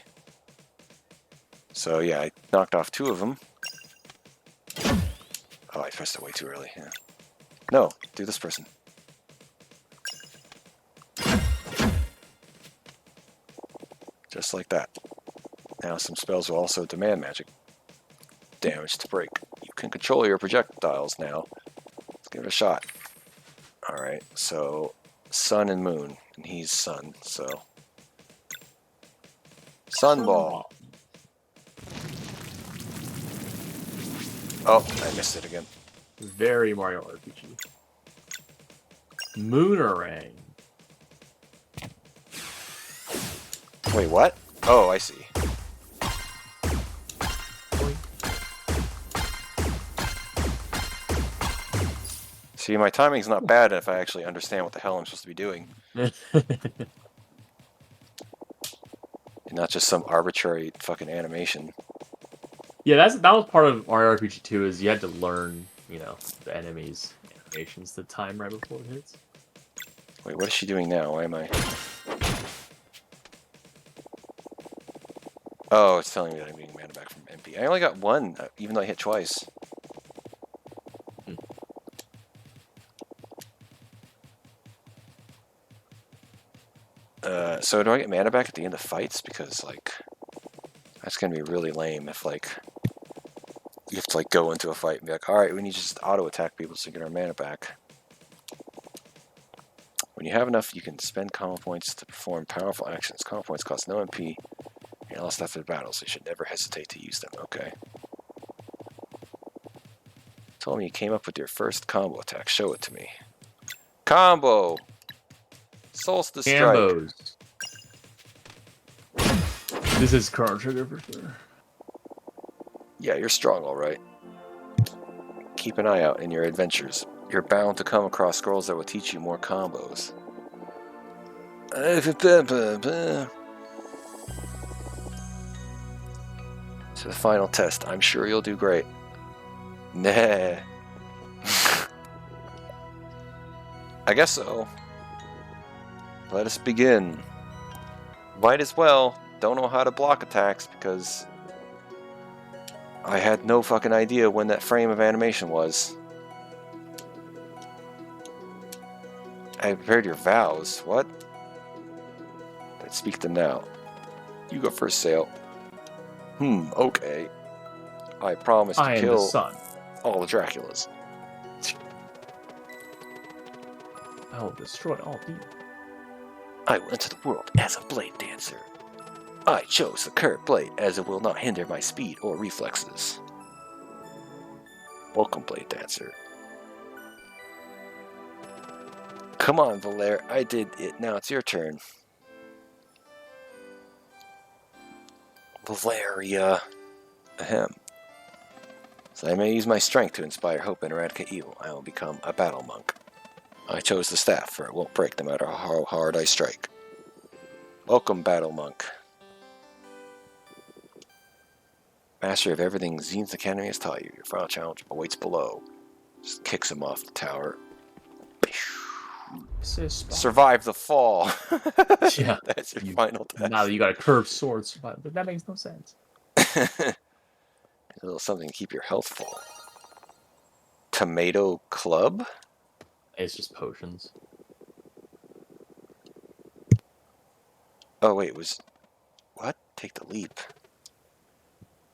So yeah, I knocked off 2 of them. Oh, I pressed it way too early. Yeah. No, do this person. Just like that. Now some spells will also demand magic damage to break. You can control your projectiles now. Let's give it a shot. Alright, so sun and moon. And he's sun, so... Sunball. Oh, I missed it again. Very Mario RPG. Moonerang. Wait, what? Oh, I see. See, my timing's not bad if I actually understand what the hell I'm supposed to be doing. And not just some arbitrary fucking animation. Yeah, that was part of Mario RPG 2 is you had to learn, the enemies' animations the time right before it hits. Wait, what is she doing now? Why am I... Oh, it's telling me that I'm getting mana back from MP. I only got 1, even though I hit twice. So do I get mana back at the end of fights? Because, like, that's gonna be really lame if, like, you have to, like, go into a fight and be like, alright, we need to just auto-attack people so we get our mana back. When you have enough, you can spend combo points to perform powerful actions. Combo points cost no MP. You're lost after the battle, so you should never hesitate to use them. Okay. Told me you came up with your first combo attack. Show it to me. Combo! Solstice Strike. Combos. This is Chrono Trigger for sure. Yeah, you're strong, alright. Keep an eye out in your adventures. You're bound to come across scrolls that will teach you more combos. To the final test. I'm sure you'll do great. Nah. I guess so. Let us begin. Might as well. Don't know how to block attacks because I had no fucking idea when that frame of animation was. I prepared your vows. What? Let's speak them now. You go first, Sail. Okay. I promise I to am the kill sun. all the Draculas. I will destroy all demons. I went into the world as a blade dancer. I chose the curved blade as it will not hinder my speed or reflexes. Welcome, Blade Dancer. Come on, Valere. I did it. Now it's your turn. Valeria. Ahem. So I may use my strength to inspire hope and eradicate evil. I will become a battle monk. I chose the staff, for it won't break no matter how hard I strike. Welcome, battle monk. Master of everything Zenith's Academy has taught you. Your final challenge awaits below. Just kicks him off the tower. Survive the fall. Yeah. That's your final test. Now that you got a curved sword, but that makes no sense. A little something to keep your health full. Tomato Club? It's just potions. Oh, wait, was... What? Take the leap.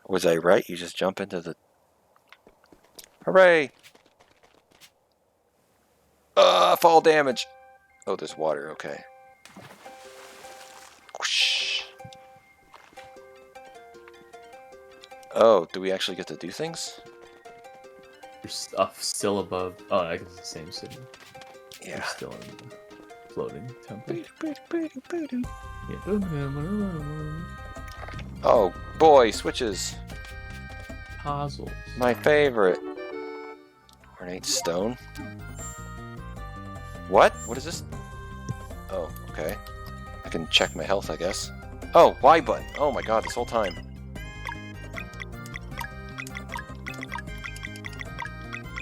Was I right? You just jump into the... Hooray! Fall damage! Oh, there's water, okay. Whoosh. Oh, do we actually get to do things? Your stuff still above. Oh, I guess it's the same city. Yeah. You're still in the floating temple. Oh, boy, switches. Puzzles. My favorite. Ornate stone. What? What is this? Oh, okay. I can check my health, I guess. Oh, Y button. Oh my god, this whole time.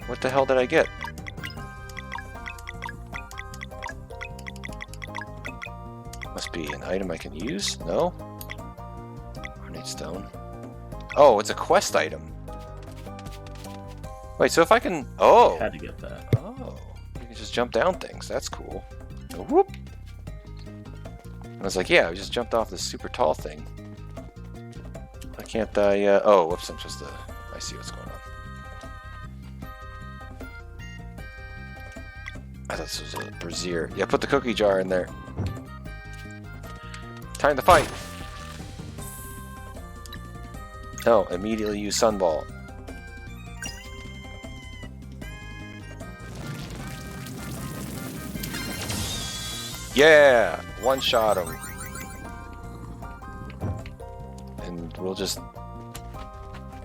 What the hell did I get? Must be an item I can use? No? Ornate stone. Oh, it's a quest item. Wait, so if I can... Oh! Had to get that. Oh. You can just jump down things. That's cool. Oh, whoop! I was like, yeah, I just jumped off this super tall thing. Why can't I... Oh, whoops, I'm supposed to... I see what's going on. I thought this was a brazier. Yeah, put the cookie jar in there. Time to fight! No, immediately use Sunball. Yeah! One-shot him. And we'll just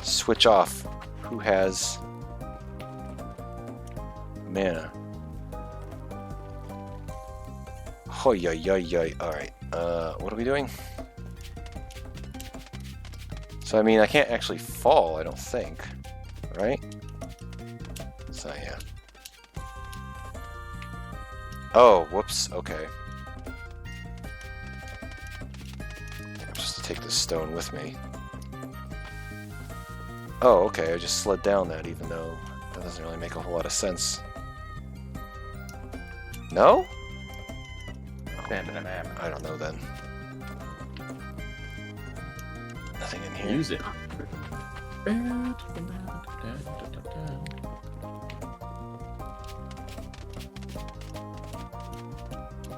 switch off who has mana. Hoy yoy yoy yoy. Alright, what are we doing? So, I mean, I can't actually fall, I don't think. Right? So, yeah. Oh, whoops, okay. I'm just to take this stone with me. Oh, okay, I just slid down that, even though that doesn't really make a whole lot of sense. No? I don't know then. Nothing in here. Use it.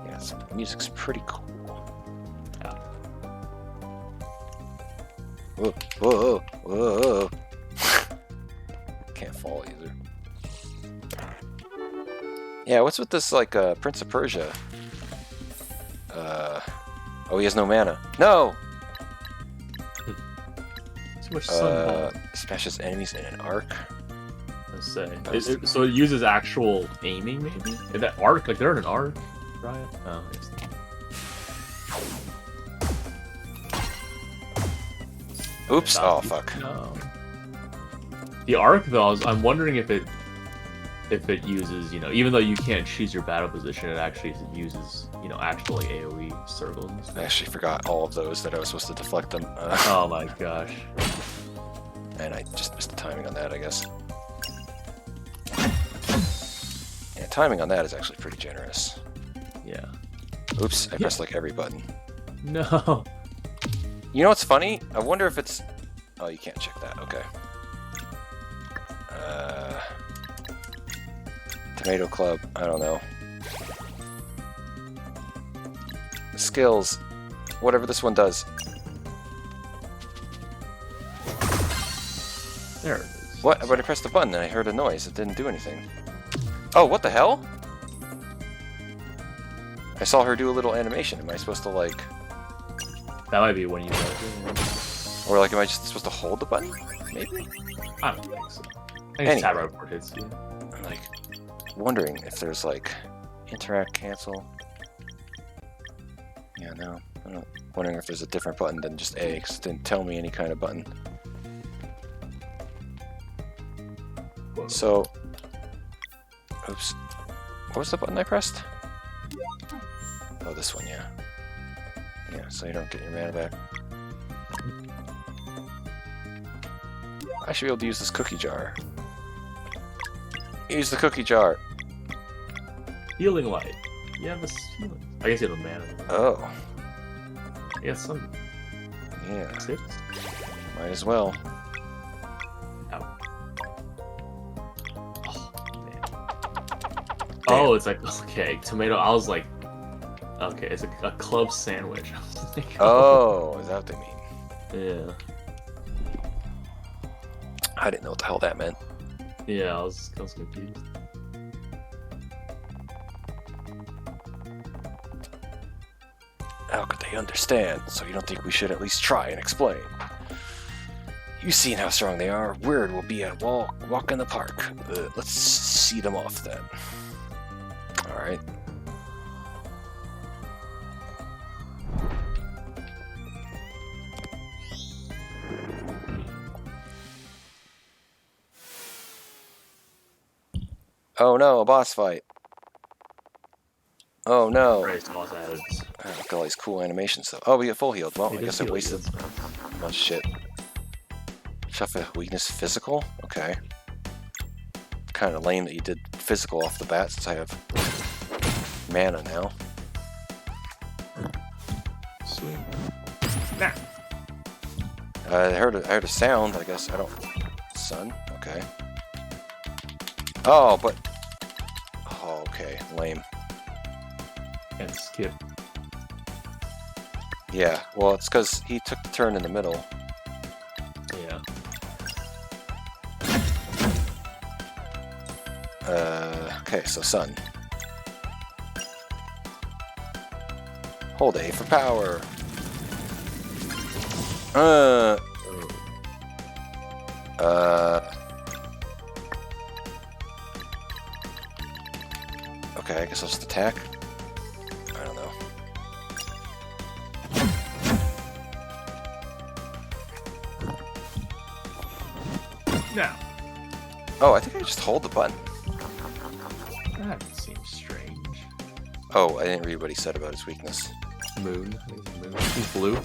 Yeah, so the music's pretty cool. Yeah. Whoa, whoa, whoa. Can't fall either. Yeah, what's with this, like, Prince of Persia? Oh, he has no mana. No! Too much sunball. Smashes enemies in an arc. Let's say. So it uses actual aiming, maybe? In that arc? Like, they're in an arc? Right? Oh, yes. Oops. Oh, fuck. No. The arc, though, I'm wondering if it uses, you know, even though you can't choose your battle position, it actually uses, you know, actual like, AoE circles. I actually forgot all of those that I was supposed to deflect them. Oh my gosh. And I just missed the timing on that, I guess. Yeah, timing on that is actually pretty generous. Yeah. Oops, I pressed like every button. No. You know what's funny? I wonder if it's Oh, you can't check that. Okay. Tomato Club. I don't know. Skills. Whatever this one does. There it is. What? But I pressed the button and I heard a noise. It didn't do anything. Oh, what the hell? I saw her do a little animation. Am I supposed to, like... That might be when you... Or, like, am I just supposed to hold the button? Maybe? I don't think so. I think it's tab right before it hits you. I'm, like, wondering if there's, like, interact, cancel. Yeah, no. I'm wondering if there's a different button than just A, because it didn't tell me any kind of button. So... Oops. What was the button I pressed? Oh, this one, yeah. Yeah, so you don't get your mana back. I should be able to use this cookie jar. Use the cookie jar! Healing light. You have a healing. I guess you have a mana. Oh. Yeah, some Yeah. tips. Might as well. Oh. Oh, man. Oh, it's like, okay, tomato. I was like, okay, it's a club sandwich. I was like, Oh, is that what they mean? yeah. I didn't know what the hell that meant. Yeah, I was confused. How could they understand? So you don't think we should at least try and explain? You've seen how strong they are. Word will be a walk in the park. Let's see them off then. Alright. Oh no, a boss fight. Oh no. Right, boss added. Look at all these cool animations though. Oh, we get full healed. Well, It I is guess I healed, wasted yes. a bunch of shit. Shuffle weakness physical? Okay. Kind of lame that you did physical off the bat since I have mana now. Sweet. Nah. I heard a sound, I guess. I don't... Sun? Okay. Oh, but... Oh, okay. Lame. And skip. Yeah, well, it's because he took the turn in the middle. Yeah. Okay, so sun. Hold A for power. Okay, I guess I'll just attack. I don't know. Now. Oh, I think I just hold the button. That seems strange. Oh, I didn't read what he said about his weakness. Moon. I think it's moon. He's blue.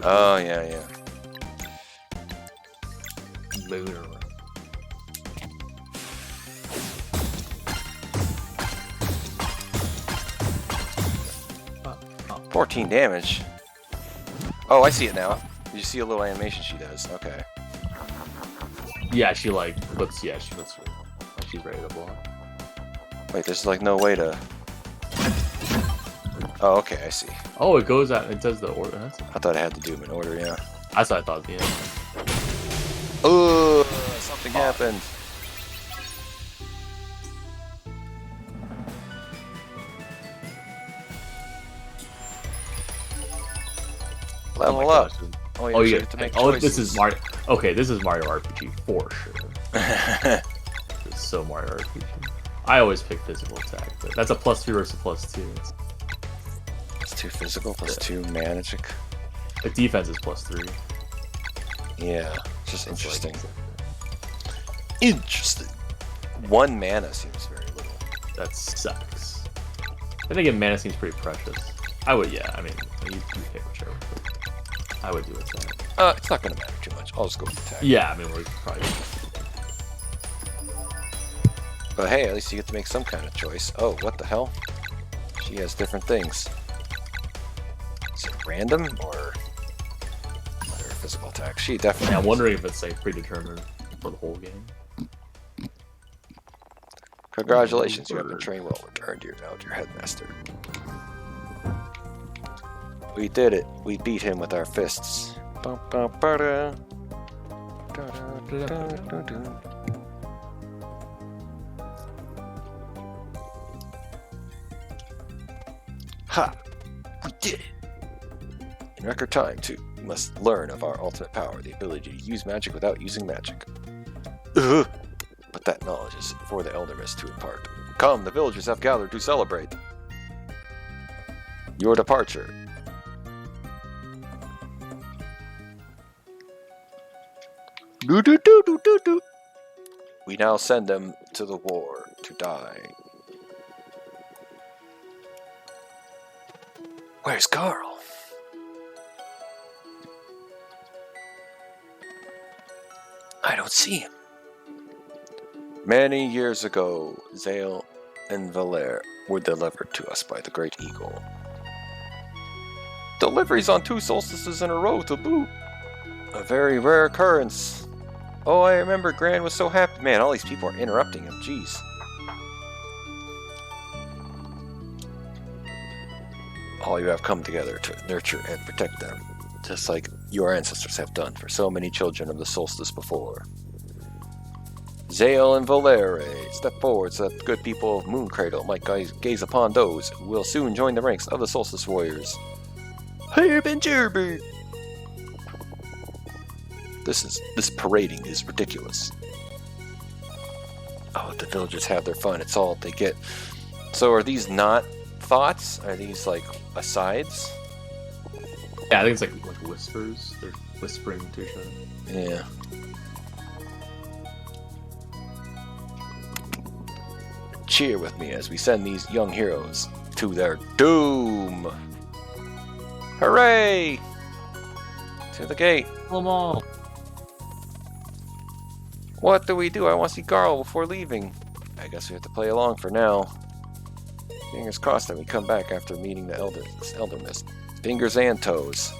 Oh, yeah, yeah. Moon or what? Oh. 14 damage. Oh, I see it now. You see a little animation she does. Okay. Yeah, she like puts. Yeah, she puts. She's ready to block. Wait, there's like no way to... Oh, okay, I see. Oh, it goes out. It does the order. That's, I thought I had to do them in order, yeah. that's what I thought. Yeah. Oh, something happened. Level my up. gosh. Oh, Oh, you yeah. get to make Oh, choices. this is Mario. Okay, this is Mario RPG for sure. It's so Mario RPG. I always pick physical attack, but that's a +3 versus +2. It's 2 physical plus 2 magic. The defense is +3. Yeah, it's just interesting. Like, Interesting. 1 mana seems very little. that sucks. I think mana seems pretty precious. I would, yeah. I mean, you pick whichever. But I would do attack. It's not going to matter too much. I'll just go with attack. Yeah, I mean, we're probably. But hey, at least you get to make some kind of choice. Oh, what the hell? She has different things. Is it random or physical attack. She definitely. Yeah, I'm wondering if it's like predetermined for the whole game. Congratulations, you have been trained well. Returned to your headmaster. We did it. We beat him with our fists. Ha! We did it! In record time, too. We must learn of our ultimate power, the ability to use magic without using magic. Ugh. But that knowledge is for the Elder Mist to impart. Come, the villagers have gathered to celebrate your departure. Do-do-do-do-do-do. We now send them to the war to die. Where's Carl? I don't see him. Many years ago, Zale and Valer were delivered to us by the Great Eagle. Deliveries on 2 solstices in a row to boot. A very rare occurrence. Oh, I remember Gran was so happy. Man, all these people are interrupting him. Jeez. All you have come together to nurture and protect them, just like your ancestors have done for so many children of the solstice before. Zale and Valere, step forward so that the good people of Mooncradle might gaze upon those who will soon join the ranks of the solstice warriors. Herb and Gerber! This parading is ridiculous. Oh, the villagers have their fun. It's all they get. So are these not thoughts? Are these like asides? Yeah, I think it's like whispers. They're whispering to each other. Yeah. Cheer with me as we send these young heroes to their doom. Hooray! To the gate. Come on. What do we do? I want to see Garl before leaving. I guess we have to play along for now. Fingers crossed that we come back after meeting the Elder Mist. Fingers and toes.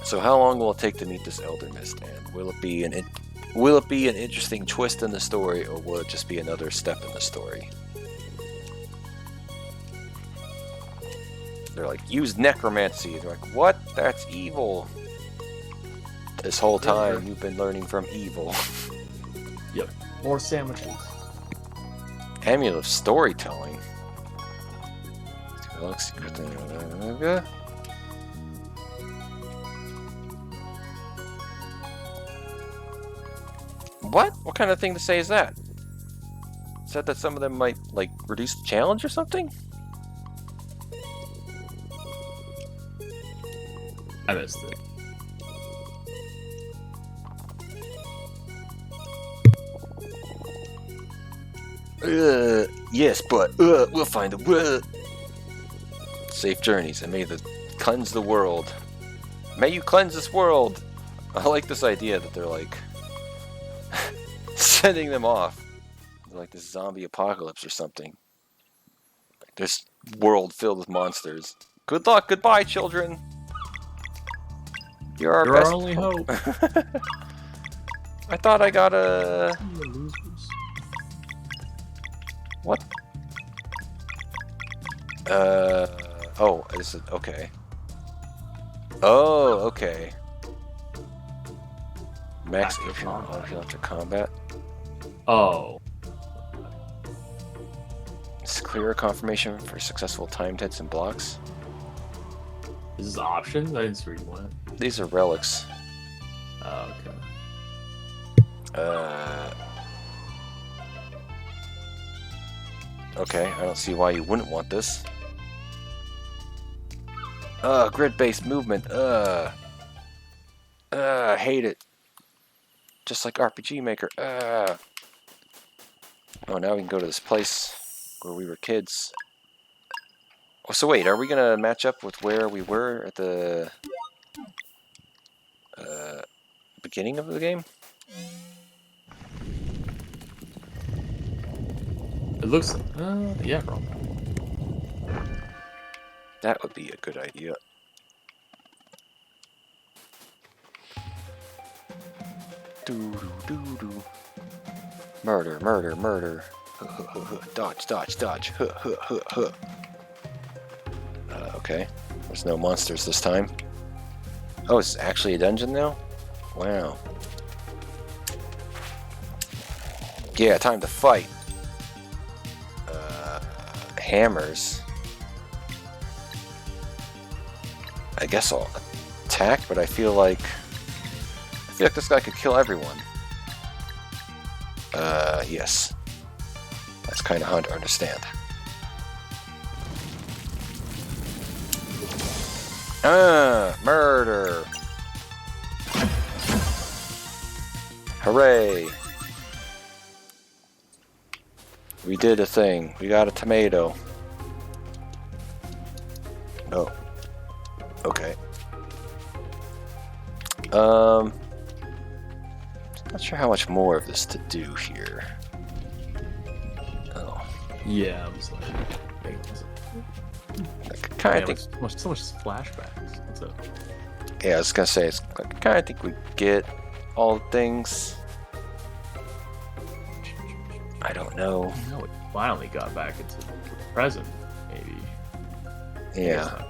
So how long will it take to meet this Elder Mist? And will it be an interesting twist in the story, or will it just be another step in the story? They're like, use necromancy. They're like, what? That's evil. This whole time you've been learning from evil. Yep. More sandwiches. Amulet of storytelling. What? What kind of thing to say is that? Said that some of them might, like, reduce the challenge or something? I missed it. Yes, but we'll find a safe journeys, and may cleanse the world. May you cleanse this world. I like this idea that they're like sending them off, like this zombie apocalypse or something. Like this world filled with monsters. Good luck, goodbye, children. You're our only hope. I thought I got a. What? Oh, is it okay? Oh, okay. Max HP after combat. Oh. It's clearer confirmation for successful timed hits and blocks. This is options? I didn't see one. These are relics. Oh, okay. Okay, I don't see why you wouldn't want this. Grid-based movement. I hate it. Just like RPGMaker. Oh, now we can go to this place where we were kids. Oh, so wait, are we gonna match up with where we were at the beginning of the game? It looks yeah, bro. That would be a good idea. Doo-doo-doo-doo. Murder, murder, murder. Dodge, dodge, dodge. Okay. There's no monsters this time. Oh, it's actually a dungeon now? Wow. Yeah, time to fight. Hammers. I guess I'll attack, but I feel like this guy could kill everyone. Yes. That's kind of hard to understand. Murder! Hooray! We did a thing. We got a tomato. Oh. Okay. Not sure how much more of this to do here. Oh. Yeah, I'm just like, I kind of think. So much flashbacks. What's up? Yeah, I was gonna say, I kind of think we get all the things. I don't know. No, it finally got back into the present, maybe. Yeah.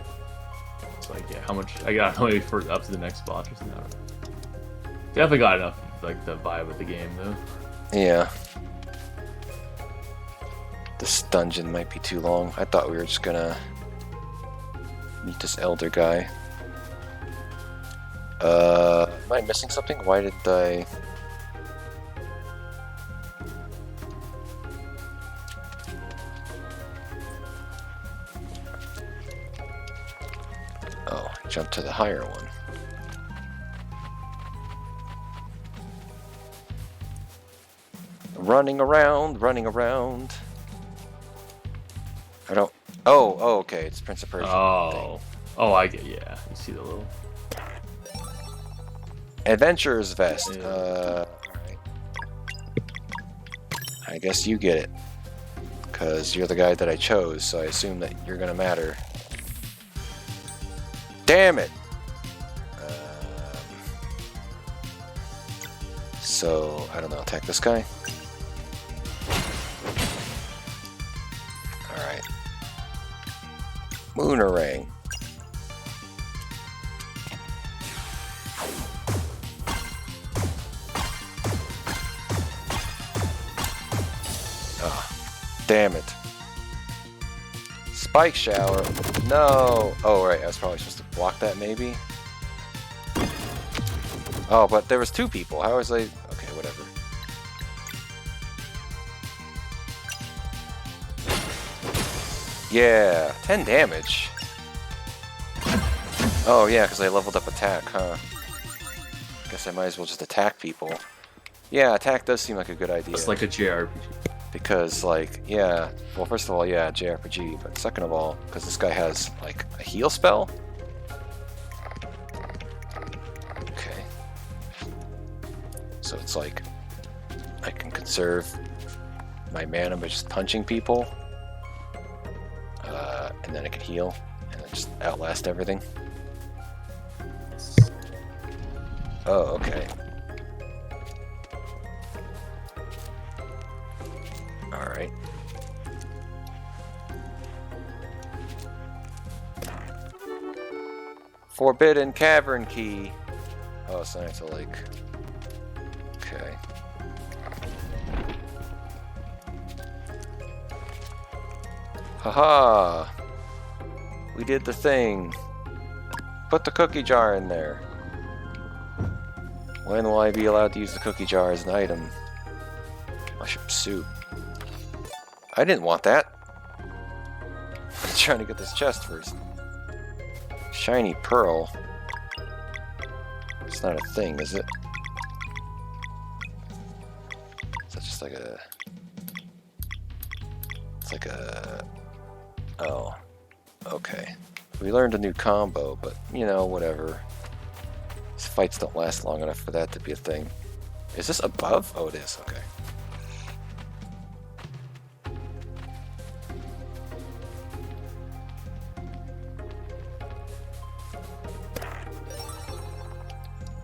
It's like, yeah, how much I got maybe for up to the next boss or something. Definitely got enough, like, the vibe of the game, though. Yeah. This dungeon might be too long. I thought we were just gonna meet this elder guy. Am I missing something? Why did I... Oh, jump to the higher one. Running around, running around. I don't... Oh, okay, it's Prince of Persia. Oh. Oh, I get, yeah. You see the little... Adventurer's vest. Yeah. Alright. I guess you get it. Because you're the guy that I chose, so I assume that you're gonna matter. Damn it! So, I don't know, attack this guy? Alright. Moonerang. Damn it. Spike shower. No. Oh, right. I was probably supposed to block that, maybe. Oh, but there was two people. How was I... Okay, whatever. Yeah. 10 damage. Oh, yeah, because I leveled up attack, huh? Guess I might as well just attack people. Yeah, attack does seem like a good idea. It's like a JRPG. Because, like, yeah, well, first of all, yeah, JRPG, but second of all, because this guy has, like, a heal spell? Okay. So it's like, I can conserve my mana by just punching people, and then I can heal, and then just outlast everything. Oh, okay. Alright. Forbidden Cavern Key. Oh, so I have to, like... Okay. Haha! We did the thing. Put the cookie jar in there. When will I be allowed to use the cookie jar as an item? Mushroom soup. I didn't want that. I'm trying to get this chest first. Shiny pearl. It's not a thing, is it? Is that just like a... It's like a... Oh. Okay. We learned a new combo, but, you know, whatever. These fights don't last long enough for that to be a thing. Is this above? Oh, it is. Okay.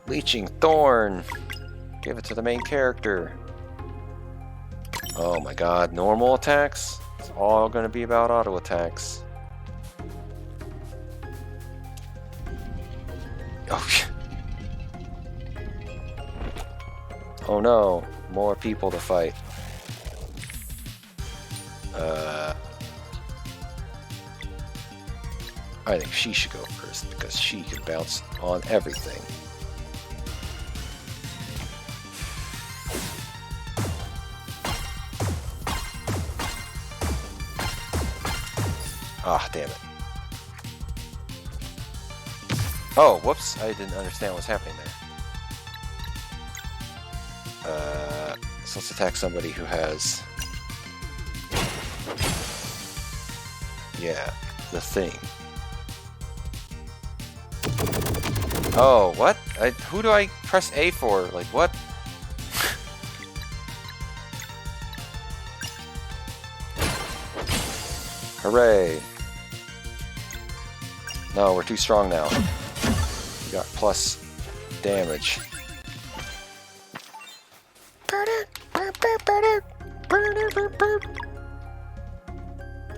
Leeching Thorn. Give it to the main character. Oh my god, normal attacks? It's all gonna be about auto attacks. Oh, oh no, more people to fight. I think she should go first because she can bounce on everything. Ah, damn it. Oh, whoops, I didn't understand what's happening there. So let's attack somebody who has... Yeah, the thing. Oh, what? Who do I press A for? Like, what? Hooray! No, we're too strong now. We got plus damage.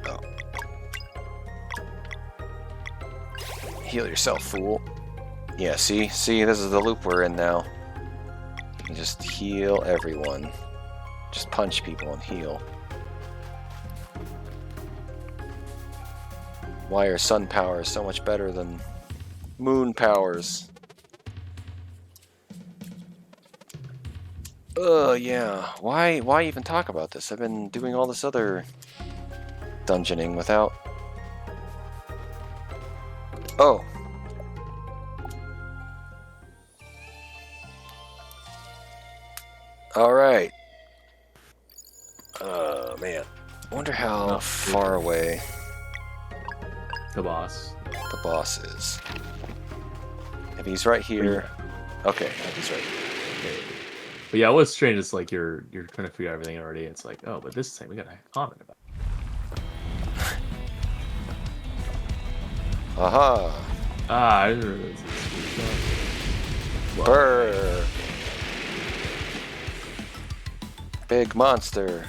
Oh. Heal yourself, fool. Yeah, see, this is the loop we're in now. You can just heal everyone. Just punch people and heal. Why are sun powers so much better than moon powers? Yeah. Why even talk about this? I've been doing all this other dungeoning without... Oh. Alright. Oh, man. I wonder how far away The boss. the boss is. If he's right here... Okay, if he's right here. But yeah, what's strange is like you're trying to figure out everything already. It's like, oh, but this time we got a comment about it. Aha! Ah, I didn't realize this. Brr! Big monster.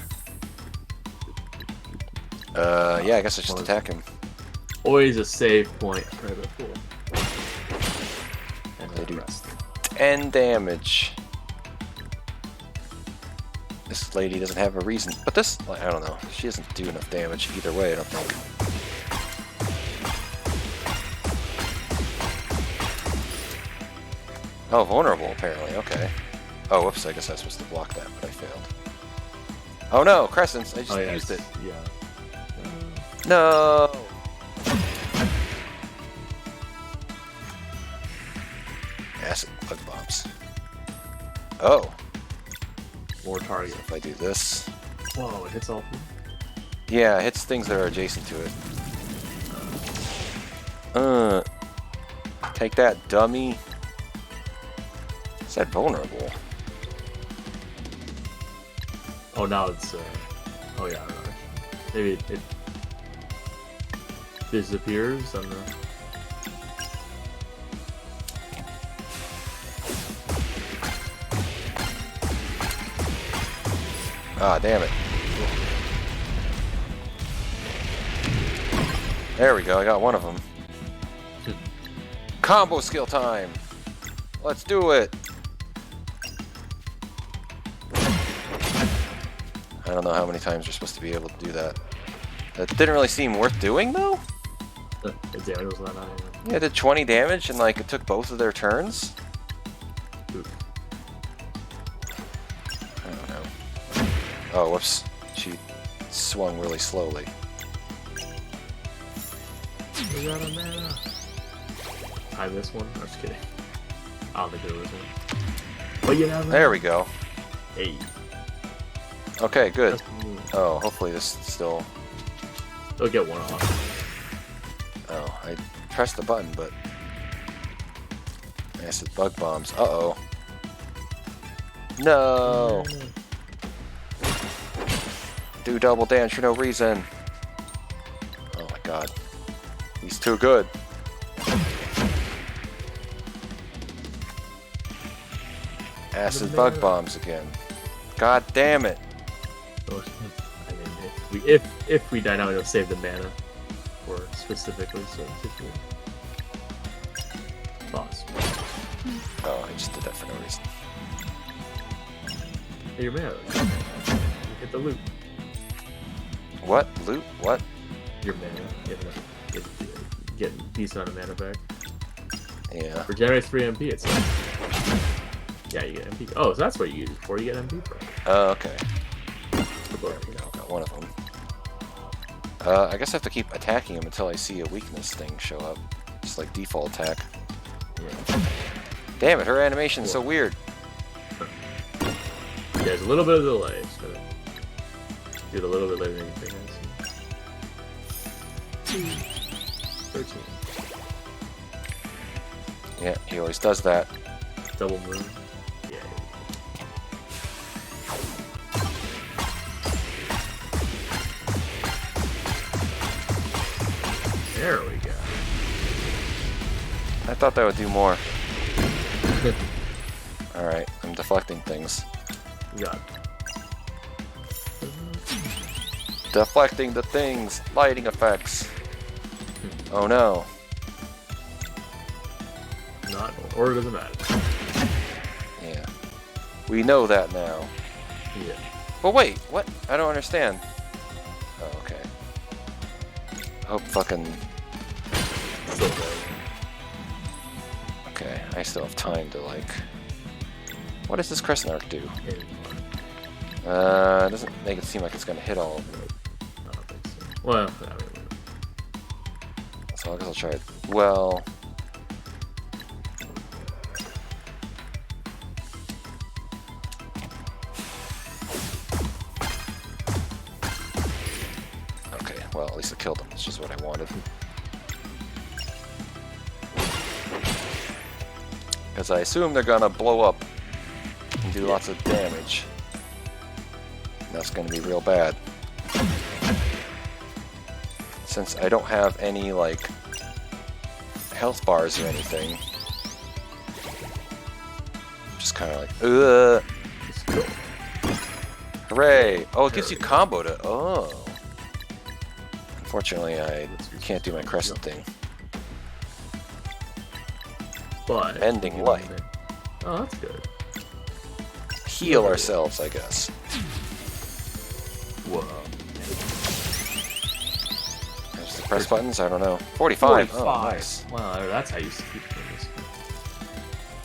Yeah, I guess I just attack him. Always a save point right before. And They the do rest. 10 damage. This lady doesn't have a reason, but this, I don't know, she doesn't do enough damage either way, I don't think. Oh, vulnerable apparently, okay. Oh, whoops, I guess I was supposed to block that, but I failed. Oh no, crescents, I just used it. Yeah. No! Acid bug bombs. Oh. More target. If I do this. Whoa, it hits all three. Yeah, it hits things that are adjacent to it. Take that, dummy. Is that vulnerable? Oh, now it's. Oh yeah, I don't know. Maybe it disappears. I don't know. Ah, damn it. There we go, I got one of them. Combo skill time! Let's do it! I don't know how many times you're supposed to be able to do that. That didn't really seem worth doing, though? Yeah, it did 20 damage and, like, it took both of their turns? I don't know. Oh, whoops. She swung really slowly. I this one? I'm just kidding. I don't think there was one. But you never know. There we go. Hey. Okay, good. Oh, hopefully this still... They'll get one off. Oh, I pressed the button, but... Acid bug bombs. Uh-oh. No! Do double damage for no reason. Oh my god. He's too good. Acid bug bombs again. God damn it. Oh, I mean, if we die now, we'll save the mana for specifically certain situations. Boss. Oh, I just did that for no reason. Hey, your mana. Get the loot. What? Loot? What? Your mana. Get a decent amount of mana back. Yeah. Regenerates 3 MP, it's like... Yeah, you get MP. Oh, so that's what you use it for. You get MP for. Oh, okay. There we go. Got one of them. I guess I have to keep attacking him until I see a weakness thing show up. Just like default attack. Yeah. Damn it, her animation's so weird. Yeah, there's a little bit of delay, so do it a little bit later than anything else. 13. Yeah, he always does that. Double moon. Yeah. There we go. I thought that would do more. Alright, I'm deflecting things. Got it. Deflecting the things! Lighting effects! Oh no. Not, or it doesn't matter. Yeah. We know that now. Yeah. But wait, what? I don't understand. Oh, okay. I hope fucking... Still there. Okay, I still have time to, like... What does this crescent arc do? It doesn't make it seem like it's gonna hit all of them. I don't think so. Well, I mean, So I guess I'll try it. Well... Okay, well, at least I killed him, which is what I wanted. Because I assume they're gonna blow up and do lots of damage. And that's gonna be real bad. Since I don't have any, like, health bars or anything. I'm just kind of like, ugh. let's go. Hooray! Oh, it gives you combo to, oh. Unfortunately, I can't do my crescent thing. But Ending light. Oh, that's good. Heal ourselves, I guess. Whoa. There's the press buttons, I don't know. 45! 45. Oh, nice. Wow, that's how you keep doing this.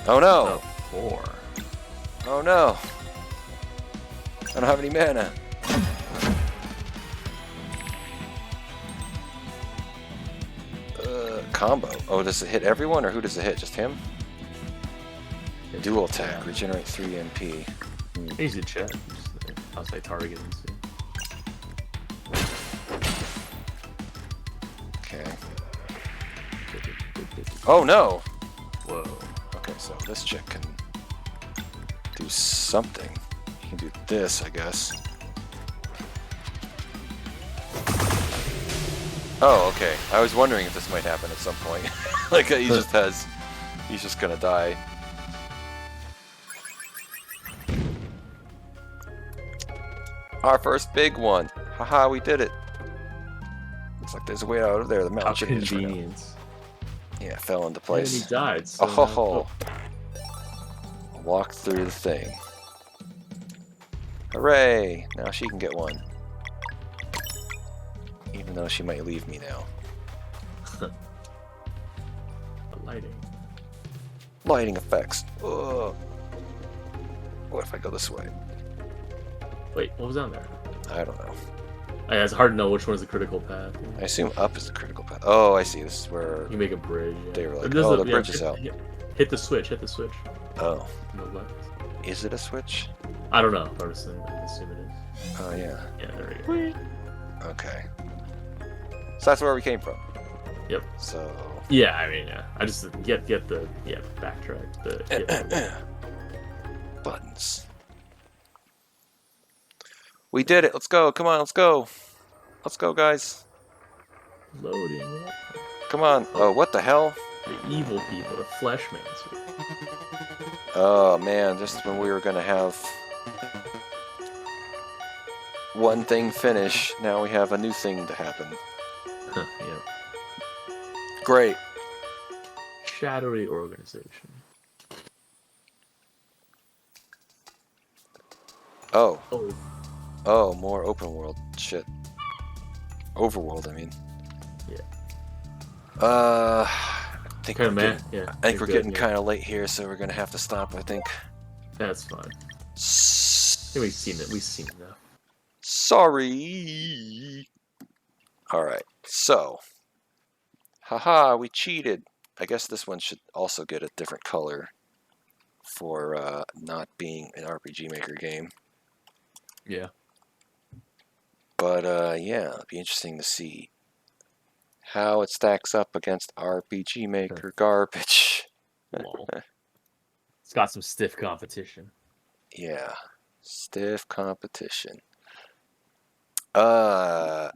Oh no! Oh, 4. Oh no! I don't have any mana. Combo. Oh, does it hit everyone, or who does it hit? Just him? Dual attack. Regenerate 3 MP. Easy check. I'll say target and see. Okay. Oh no! Whoa. Okay, so this chick can do something. You can do this, I guess. Oh, okay. I was wondering if this might happen at some point. Like, he's just gonna die. Our first big one. Haha, we did it. Looks like there's a way out of there. The How mountain should be just right now. convenient. Yeah, it fell into And place. he died. So Oh, walk through the thing. Hooray! Now she can get one. Even though she might leave me now. The lighting. Lighting effects. Ugh. What if I go this way? Wait, what was down there? I don't know. Yeah, it's hard to know which one is the critical path. I assume up is the critical path. Oh, I see. This is where You make a bridge. Yeah. they were like, This oh, is the bridge is out. Hit the switch. Hit the switch. Oh, On the left. is it a switch? I don't know. I assume it is. Oh, yeah. Yeah, there we go. Okay. So that's where we came from. Yep. So... Yeah, I mean, yeah. I just get the backtrack. Buttons. We did it. Let's go. Come on, let's go. Let's go, guys. Loading. Come on. Oh, what the hell? The evil people, the flesh mans. Oh man, just when we were gonna have one thing finish, now we have a new thing to happen. Yeah. Great. Shadowy organization. Oh. Oh. Oh, more open world shit. Overworld, I mean. Yeah. I think Kind we're of getting. Yeah. I think we're good, getting yeah. kind of late here, so we're gonna have to stop. I think. That's fine. I think we've seen it. We've seen enough. Sorry. All right. So, haha, we cheated. I guess this one should also get a different color for not being an RPGMaker game. Yeah. But yeah, it'd be interesting to see how it stacks up against RPGMaker garbage. Lol. It's got some stiff competition. Yeah, stiff competition. I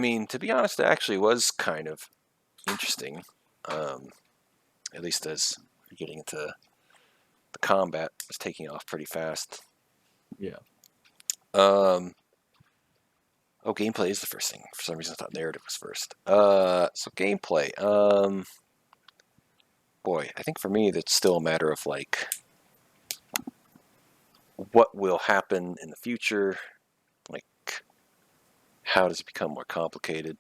mean, to be honest, it actually was kind of interesting. At least as you're getting into the combat, was taking off pretty fast. Yeah. Oh, gameplay is the first thing. For some reason, I thought narrative was first. So gameplay. Boy, I think for me, that's still a matter of like what will happen in the future. Like, how does it become more complicated?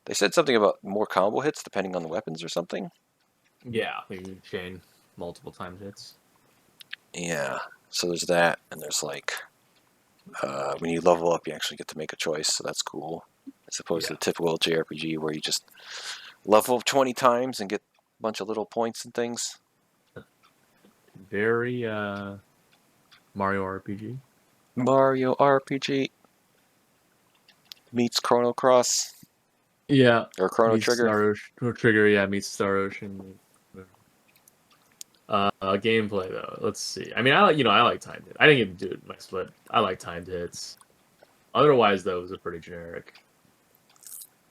They said something about more combo hits depending on the weapons or something. Yeah. You chain multiple times hits. Yeah. So there's that, and there's like when you level up, you actually get to make a choice, so that's cool. As opposed to the typical JRPG where you just level up 20 times and get a bunch of little points and things. Very Mario RPG. Mario RPG meets Chrono Cross. Yeah. Or Chrono Meets Trigger. Chrono Trigger, yeah, meets Star Ocean. Gameplay though. Let's see. I mean, I like timed hits. I didn't get to do it in my split. I like timed hits. Otherwise, though, it was a pretty generic.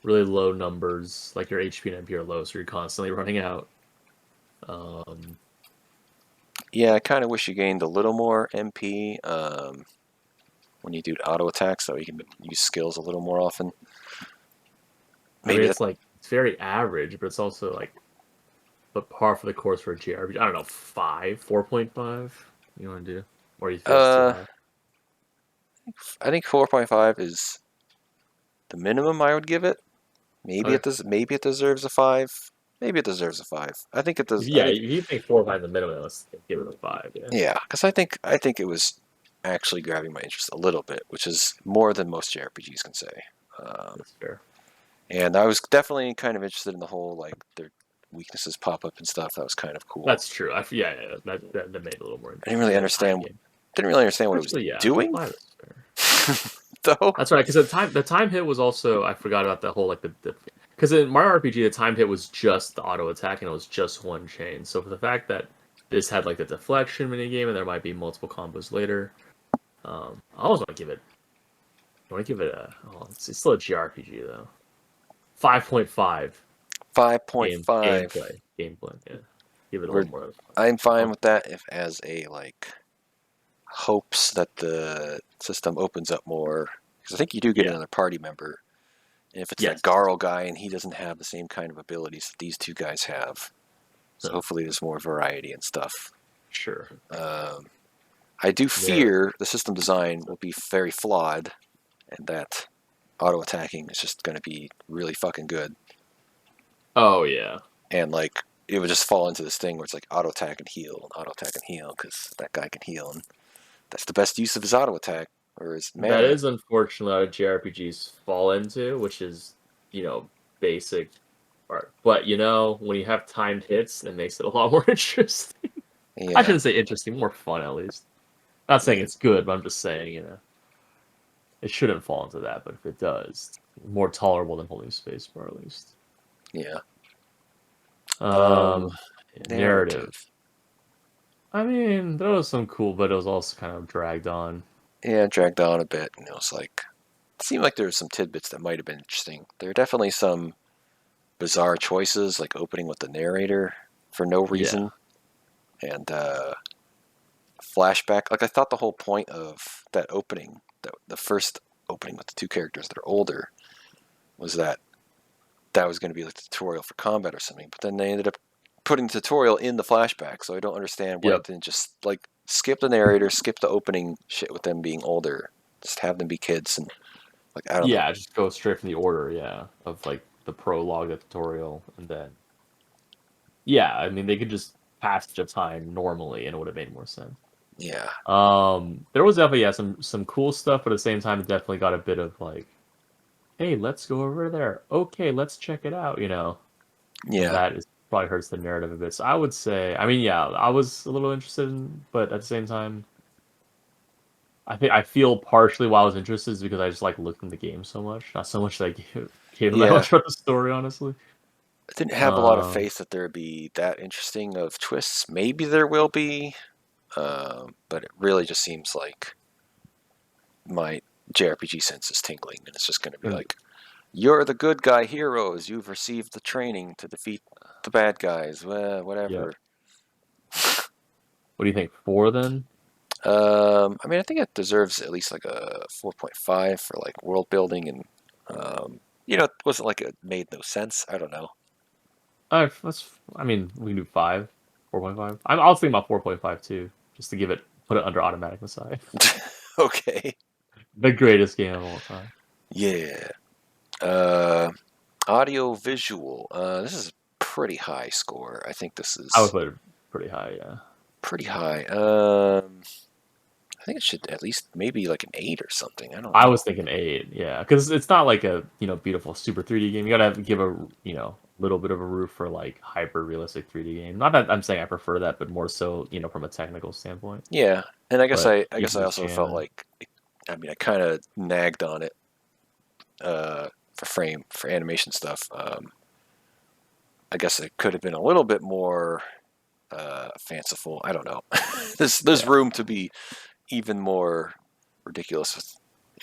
Really low numbers, like your HP and MP are low, so you're constantly running out. Yeah, I kind of wish you gained a little more MP when you do auto attacks, so you can use skills a little more often. Maybe I mean, it's very average, but it's also like but par for the course for a JRPG. I don't know, 4.5. You want to do, or you feel it's too high? I think 4.5 is the minimum I would give it. Maybe it does. Maybe it deserves a 5. Maybe it deserves a 5. I think it does. Yeah, if you think 4 or 5 is the minimum, let's give it a 5. Yeah, because I think it was actually grabbing my interest a little bit, which is more than most JRPGs can say. That's fair. And I was definitely kind of interested in the whole like their weaknesses pop up and stuff. That was kind of cool. That's true. That made it a little more. I didn't really understand. Didn't really understand what Actually, it was doing. Though that's right, because the time hit was also, I forgot about that whole like the because in Mario RPG the time hit was just the auto attack and it was just one chain. So for the fact that this had like the deflection mini game and there might be multiple combos later, I always want to give it. I want to give it a. Oh, it's still a JRPG though. 5.5. 5.5. Gameplay. Yeah, give it a little more. I'm fine with that if as a like hopes that the system opens up more, because I think you do get another party member, and if it's that Garl guy and he doesn't have the same kind of abilities that these two guys have, so hopefully there's more variety and stuff. Sure. I do fear the system design will be very flawed, and that auto attacking is just going to be really fucking good. Oh yeah. And like it would just fall into this thing where it's like auto attack and heal, because that guy can heal, and that's the best use of his auto attack or his mana. That is unfortunately what JRPGs fall into, which is basic art. But when you have timed hits, it makes it a lot more interesting. Yeah. I shouldn't say interesting, more fun at least. Not saying it's good, but I'm just saying it shouldn't fall into that. But if it does, more tolerable than holding spacebar at least. Yeah. Narrative. I mean, there was some cool, but it was also kind of dragged on. Yeah, dragged on a bit, and it was like it seemed like there were some tidbits that might have been interesting. There are definitely some bizarre choices, like opening with the narrator for no reason, and flashback. Like I thought the whole point of that opening, the first opening with the two characters that are older, was that was going to be like the tutorial for combat or something. But then they ended up putting the tutorial in the flashback, so I don't understand why it didn't just like skip the narrator, skip the opening shit with them being older, just have them be kids and like I don't know. Yeah, just go straight from the order, of like the prologue, the tutorial, and then I mean they could just passage of time normally, and it would have made more sense. Yeah. There was definitely some cool stuff, but at the same time, it definitely got a bit of like, hey, let's go over there. Okay, let's check it out. And Yeah. that is probably hurts the narrative a bit. So I would say, I mean, yeah, I was a little interested in, but at the same time, I think I feel partially why I was interested is because I just like looking the game so much, not so much that I gave that Yeah. much for the story, honestly. I didn't have a lot of faith that there'd be that interesting of twists. Maybe there will be, but it really just seems like my JRPG sense is tingling, and it's just going to be And like, you're the good guy heroes. You've received the training to defeat the bad guys. Well, yeah, whatever. what do you think? 4 then? I mean, I think it deserves at least like a 4.5 for like world building and, it wasn't like it made no sense. I don't know. I mean, we can do 5, 4.5. I was thinking about 4.5 too, just to put it under automatic Messiah. Okay. The greatest game of all time. Yeah. Uh, audio visual. This is a pretty high score. I think this I would is put it pretty high, yeah. pretty high. I think it should at least maybe like an 8 or something. I don't I know. was thinking 8, yeah, because it's not like a beautiful super 3D game. You gotta give a little bit of a roof for like hyper realistic 3D game. Not that I'm saying I prefer that, but more so from a technical standpoint. Yeah, and I guess But I guess each I his also felt canon. like, I mean, I kind of nagged on it for animation stuff. I guess it could have been a little bit more fanciful. I don't know. There's Yeah. room to be even more ridiculous with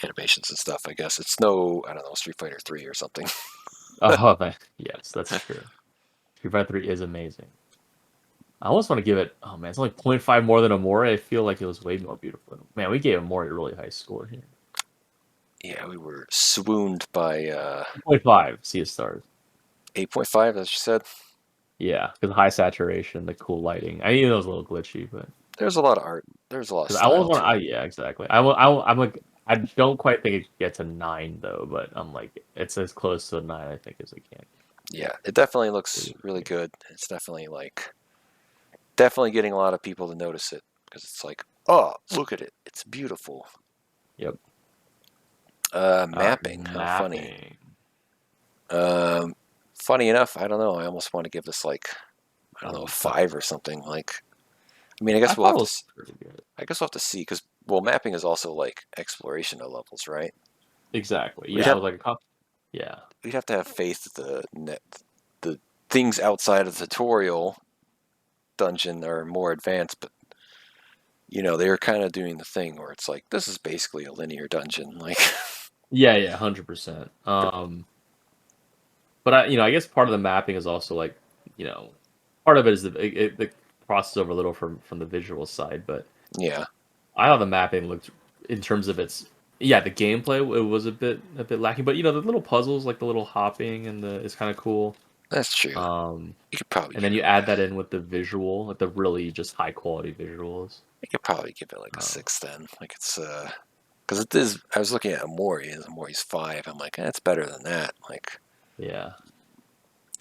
animations and stuff. I guess it's no, I don't know, Street Fighter 3 or something. Oh, yes, that's true. Street Fighter 3 is amazing. I almost want to give it. Oh man, it's only 0.5 more than Amore. I feel like it was way more beautiful. Man, we gave Amore a really high score here. Yeah, we were swooned by 0.5. See a stars. 8.5, as you said. Yeah, because high saturation, the cool lighting. I knew it was a little glitchy, but There's a lot of art. There's a lot of because I almost style want. to it. Yeah, exactly. I'm like, I don't quite think it gets a 9 though, but I'm like, it's as close to a 9 I think as it can. Yeah, it definitely looks really good. It's definitely getting a lot of people to notice it because it's like, oh, look at it. It's beautiful. Yep. Mapping. How funny. Mapping. Funny enough, I don't know. I almost want to give this like, I don't know, a Oh, 5 or something. Like, I mean, I thought it was pretty good. I guess we'll have to see because well, mapping is also like exploration of levels, right? Exactly. We'd Yeah, it have was like a yeah. we'd have to have faith that the things outside of the tutorial dungeon are more advanced, but they were kind of doing the thing where it's like this is basically a linear dungeon, like. Yeah, 100%. But I guess part of the mapping is also like, you know, part of it is the crosses over a little from the visual side, but Yeah, I thought the mapping looked in terms of its the gameplay it was a bit lacking, but the little puzzles like the little hopping and the is kind of cool. that's true. Um, You could probably and give then it you like add that in with the visual, like the really just high quality visuals. a Uh, 6 then. Like it's because it is. I was looking at Amori and Amori's 5. I'm like, it's better than that. Like, yeah,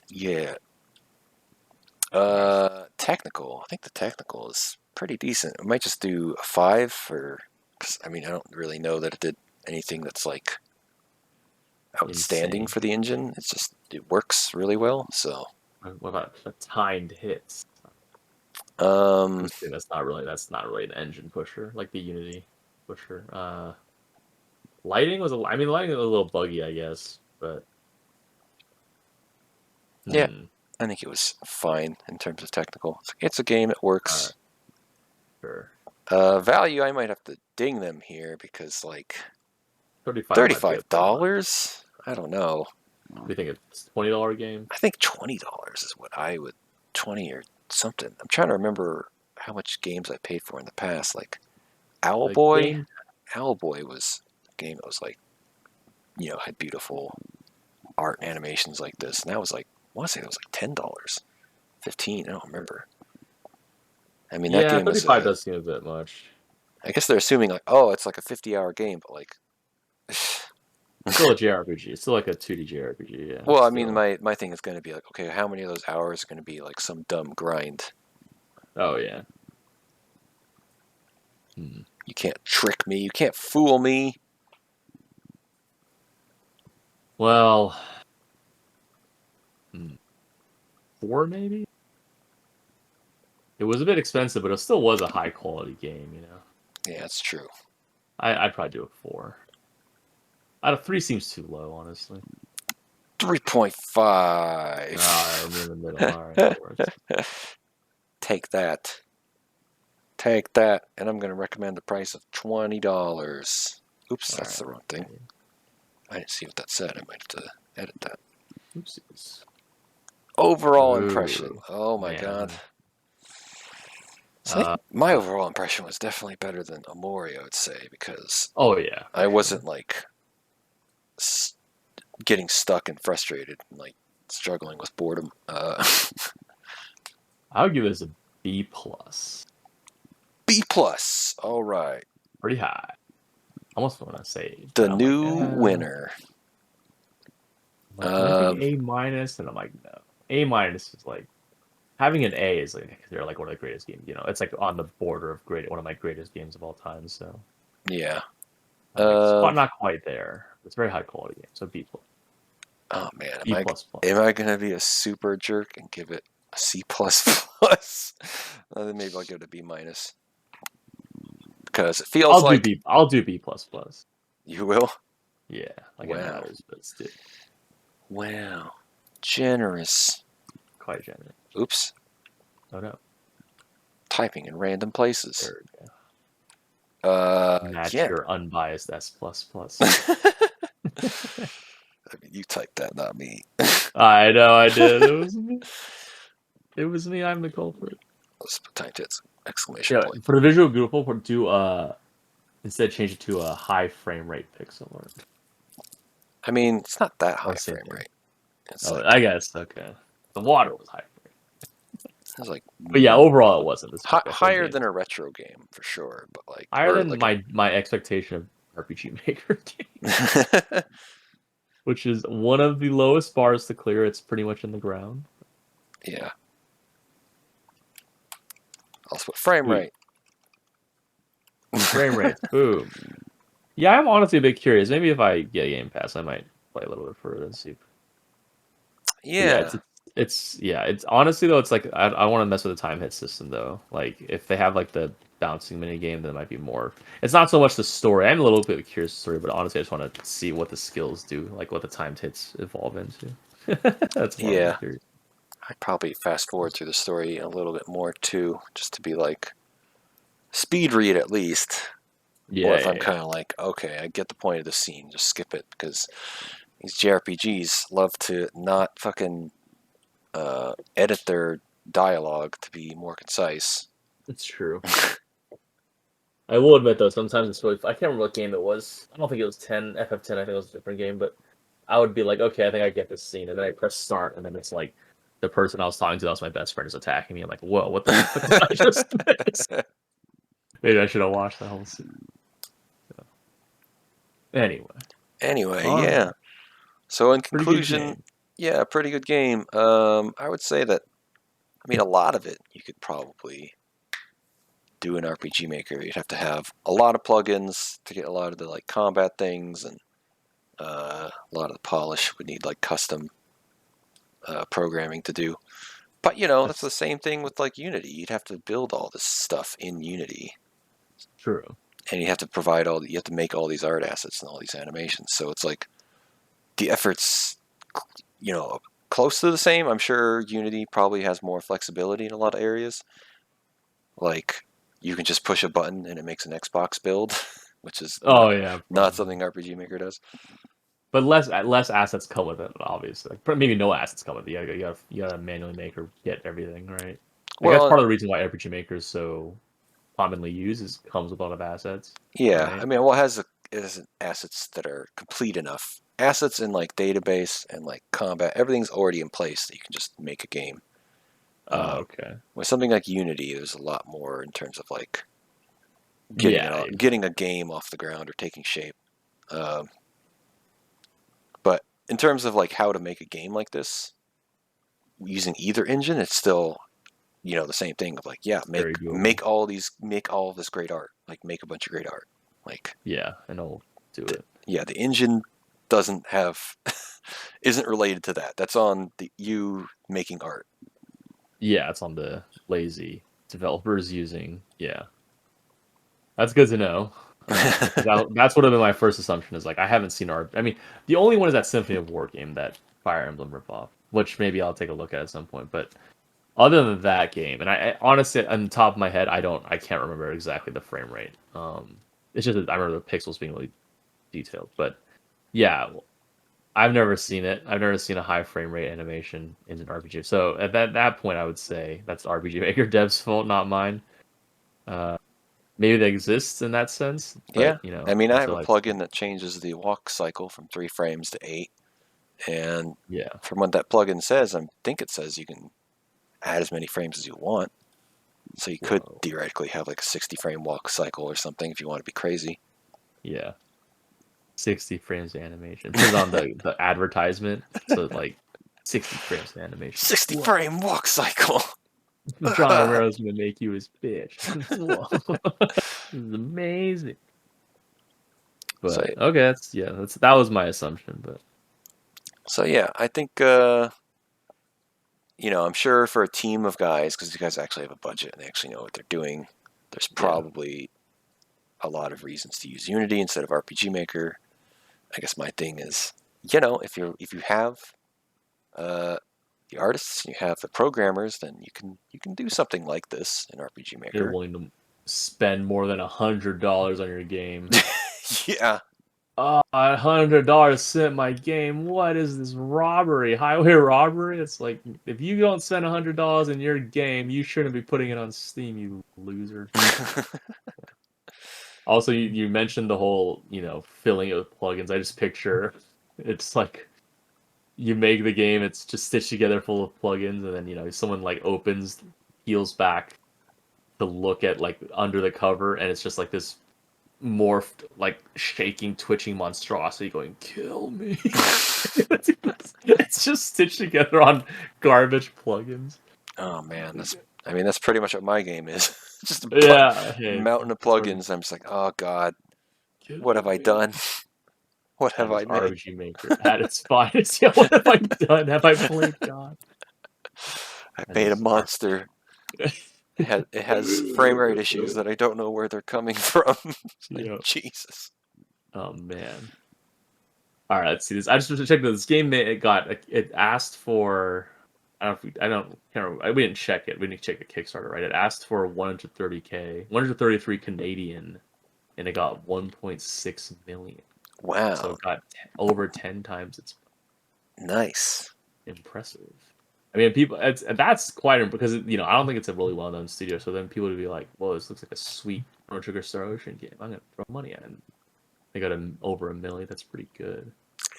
yeah. Technical. I think the technical is pretty decent. I might just do a 5 for. Cause, I mean, I don't really know that it did anything that's like outstanding insane. for the engine. It's just it works really well. So, What about the timed hits? I'm um, assuming that's not really an engine pusher like the Unity pusher. I mean lighting was a little buggy, I guess, but yeah, hmm. I think it was fine in terms of technical. It's a game. It All right, works. sure. Value, I might have to ding them here because like 35 might be a $35. bit much. I don't know. Do you think it's $20 game? I think $20 is what I would 20 or something. I'm trying to remember how much games I paid for in the past. Like The Owlboy. game. Owlboy was a game that was like, had beautiful art and animations like this, and that was like, I want to say it was like $10, 15. I don't remember. I mean, that Yeah, game was 35 does seem a bit much. I guess they're assuming like, oh, it's like a 50-hour game, but like, Still a JRPG. It's still like a 2D JRPG. Yeah. well, I mean, Still. my thing is going to be like, okay, how many of those hours are going to be like some dumb grind? Oh yeah. Hmm. You can't trick me. You can't fool me. Well, 4 maybe. It was a bit expensive, but it still was a high quality game. Yeah, it's true. I'd probably do a 4. Out of 3 seems too low, honestly. 3.5. I'm in the middle. All right, that works. Take that. Take that. And I'm going to recommend the price of $20. Oops, that's the wrong thing. I didn't see what that said. I might have to edit that. Oopsies. Overall impression. Oh my man. god. So I think my overall impression was definitely better than Amori, I would say, because oh yeah, I wasn't like getting stuck and frustrated and like struggling with boredom. I would give this a B plus. B plus. All right. Pretty high. Almost want to say the new winner. Like, can I think A minus? And I'm like, no. A minus is like having an A is like they're like one of the greatest games. It's like on the border of one of my greatest games of all time. So yeah, like, not quite there. It's a very high quality game. So B plus. Oh man, B plus plus. Am I gonna be a super jerk and give it a C plus plus? Then maybe I'll give it a B minus because it feels I'll do B plus plus. You will? Yeah, like wow. it matters, but still. Wow, generous. Quite generous. Oops. Oh no. Typing in random places. There we go. Match yeah. your unbiased S plus plus. I mean, you typed that, not me. I know I did. It was me. It was me. I'm the culprit. Let's put tiny tits! Exclamation point. For the visual beautiful, do instead change it to a high frame rate pixel art. I mean, it's not that high frame rate. I guess okay. The water was high frame. It was like, but yeah, overall it wasn't. Higher than a retro game for sure, but like higher than like my expectation of RPG Maker game, which is one of the lowest bars to clear. It's pretty much in the ground. Yeah. Also, put frame rate. Frame rate. Boom. Yeah, I'm honestly a bit curious. Maybe if I get Game Pass, I might play a little bit further and see. Yeah. It's honestly though, it's like I want to mess with the time hit system though. Like if they have like the bouncing mini game, then it might be more. It's not so much the story. I'm a little bit curious the story, but honestly, I just want to see what the skills do, like what the timed hits evolve into. That's more curious. I'd probably fast forward through the story a little bit more too, just to be like speed read at least. Yeah. Or if I'm kind of like, okay, I get the point of the scene, just skip it because these JRPGs love to not fucking edit their dialogue to be more concise. It's true. I will admit though, sometimes it's really. I can't remember what game it was. I don't think it was FF10. I think it was a different game, but I would be like, okay, I think I get this scene, and then I press start, and then it's like the person I was talking to, that was my best friend, is attacking me. I'm like, whoa, what the fuck did I just miss? Maybe I should have watched the whole scene. So. Anyway, yeah. So in conclusion, yeah, pretty good game. I would say that, I mean, a lot of it you could probably do in RPG Maker. You'd have to have a lot of plugins to get a lot of the like combat things, and a lot of the polish would need like custom programming to do. But that's the same thing with like Unity. You'd have to build all this stuff in Unity. True. And you have to provide you have to make all these art assets and all these animations. So it's like the effort's, close to the same. I'm sure Unity probably has more flexibility in a lot of areas. Like you can just push a button and it makes an Xbox build, which is not something RPG Maker does. But less assets come with it, obviously. Like, maybe no assets come with it. You gotta manually make or get everything right. Like that's Well, part of the reason why RPGMaker is so commonly used. Is comes with a lot of assets, yeah. I right? mean, what has assets that are complete enough. Assets in like database and like combat, everything's already in place that you can just make a game. Oh, Um, okay. with something like Unity, there's a lot more in terms of like Yeah, getting a game off the ground or taking shape. Um, but in terms of like how to make a game like this using either engine, it's still the same thing of like yeah, it's very doable. make all of this great art, like make a bunch of great art, like Yeah, and I'll do it. yeah, the engine doesn't have isn't related to that. That's on the you making art. Yeah, it's on the lazy developers using. Yeah, that's good to know. That's what have been my first assumption is like I haven't seen art. I mean, the only one is that Symphony of War game, that Fire Emblem ripoff, which maybe I'll take a look at some point. But other than that game, and I honestly, on the top of my head, I can't remember exactly the frame rate. It's just that I remember the pixels being really detailed. But yeah, I've never seen it. I've never seen a high frame rate animation in an RPG. So at that point, I would say that's RPG Maker devs' fault, not mine. Uh, maybe that exists in that sense, Yeah, but you know, I mean, I have until a I plugin that changes the walk cycle from 3 frames to 8, and yeah, from what that plugin says, I think it says you can add as many frames as you want. So you could whoa, theoretically have like a 60 frame walk cycle or something if you want to be crazy. yeah, 60 frames of animation. It says on the advertisement, so like 60 frames of animation. 60 Whoa, frame walk cycle. John Romero's gonna make you his bitch. Whoa, this is amazing. so But okay, that was my assumption, but so yeah, I think I'm sure for a team of guys, because these guys actually have a budget and they actually know what they're doing, there's yeah, probably a lot of reasons to use Unity instead of RPG Maker. I guess my thing is, if you have uh, the artists, you have the programmers, then you can do something like this in RPG you're Maker. willing to spend more than $100 on your game. Yeah. Oh, $100 sent my game. What is this robbery? Highway robbery? It's like if you don't spend $100 in your game, you shouldn't be putting it on Steam, you loser. Also, you mentioned the whole, filling it with plugins. I just picture it's like you make the game, it's just stitched together full of plugins, and then someone like opens, peels back to look at like under the cover, and it's just like this morphed, like shaking, twitching monstrosity going, "Kill me!" It's just stitched together on garbage plugins. Oh man, that's pretty much what my game is. Just a Yeah, hey, mountain of that's where plugins. I'm just like, oh god, what have kill I me. done? What That have is I made? RPG Maker at its finest. Yeah, what have I done? Have I played God? I That made a is monster. It has frame rate issues that I don't know where they're coming from. It's like Yeah. Jesus. Oh man. All right, let's see this. I just checked this game. It asked for. I don't know if we, I don't can't remember. We didn't check it. We didn't check the Kickstarter, right? It asked for 130K, 133 Canadian, and it got 1.6 million. So Wow, it got over 10 times its nice. impressive. I mean, that's quite because I don't think it's a really well known studio. So then people would be like, "Well, this looks like a sweet Chrono Trigger Star Ocean game. I'm gonna throw money at it." And they got over a million. That's pretty good.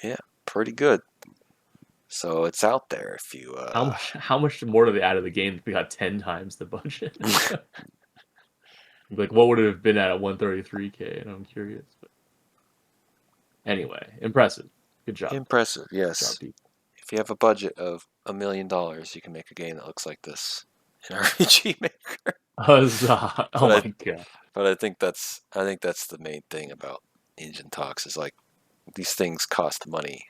Yeah, pretty good. So it's out there if you How much more do they add to the game if we got 10 times the budget? Like, what would it have been at 133K? And I'm curious. But anyway, impressive. Good job. impressive. Good job, Yes. people. If you have a budget of $1 million, you can make a game that looks like this in RPG Maker. Huzzah. Oh But my I god. but I think that's the main thing about engine talks is like these things cost money.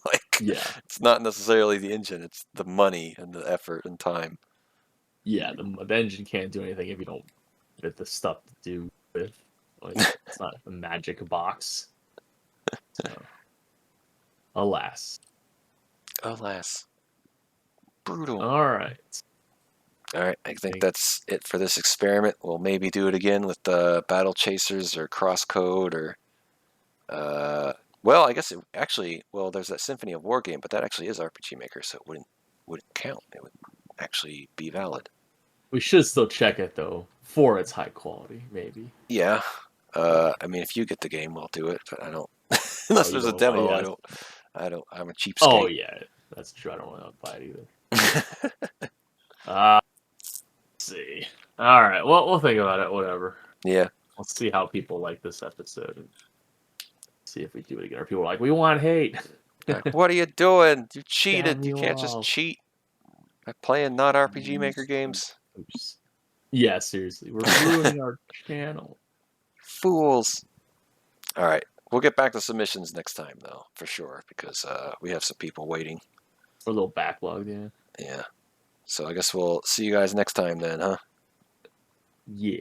Like Yeah. it's not necessarily the engine, it's the money and the effort and time. Yeah, the engine can't do anything if you don't get the stuff to do with. Like, it's not a magic box. So, alas. Alas. Brutal. All right. All right, I think Think- that's it for this experiment. We'll maybe do it again with the Battle Chasers or Crosscode or uh well, I guess there's that Symphony of War game, but that actually is RPG Maker, so it wouldn't count. It would actually be valid. We should still check it though for its high quality, maybe. Yeah. I mean, if you get the game, we'll do it, but I don't. Oh, Unless you there's a don't. demo, Yeah. I don't. I'm a Oh cheapskate. yeah, that's true. I don't want to buy it either. Uh, let's see. All right. Well, we'll think about it. Whatever. Yeah. Let's see how people like this episode and see if we do it again. Or people are like, we want hate. Like, what are you doing? You Damn cheated. You you can't just all. cheat by playing not RPG Maker games. Oops. Yeah, seriously, we're ruining our channel. Fools. All right. We'll get back to submissions next time, though, for sure, because we have some people waiting. We're a little backlogged, yeah. Yeah. So I guess we'll see you guys next time then, huh? Yeah.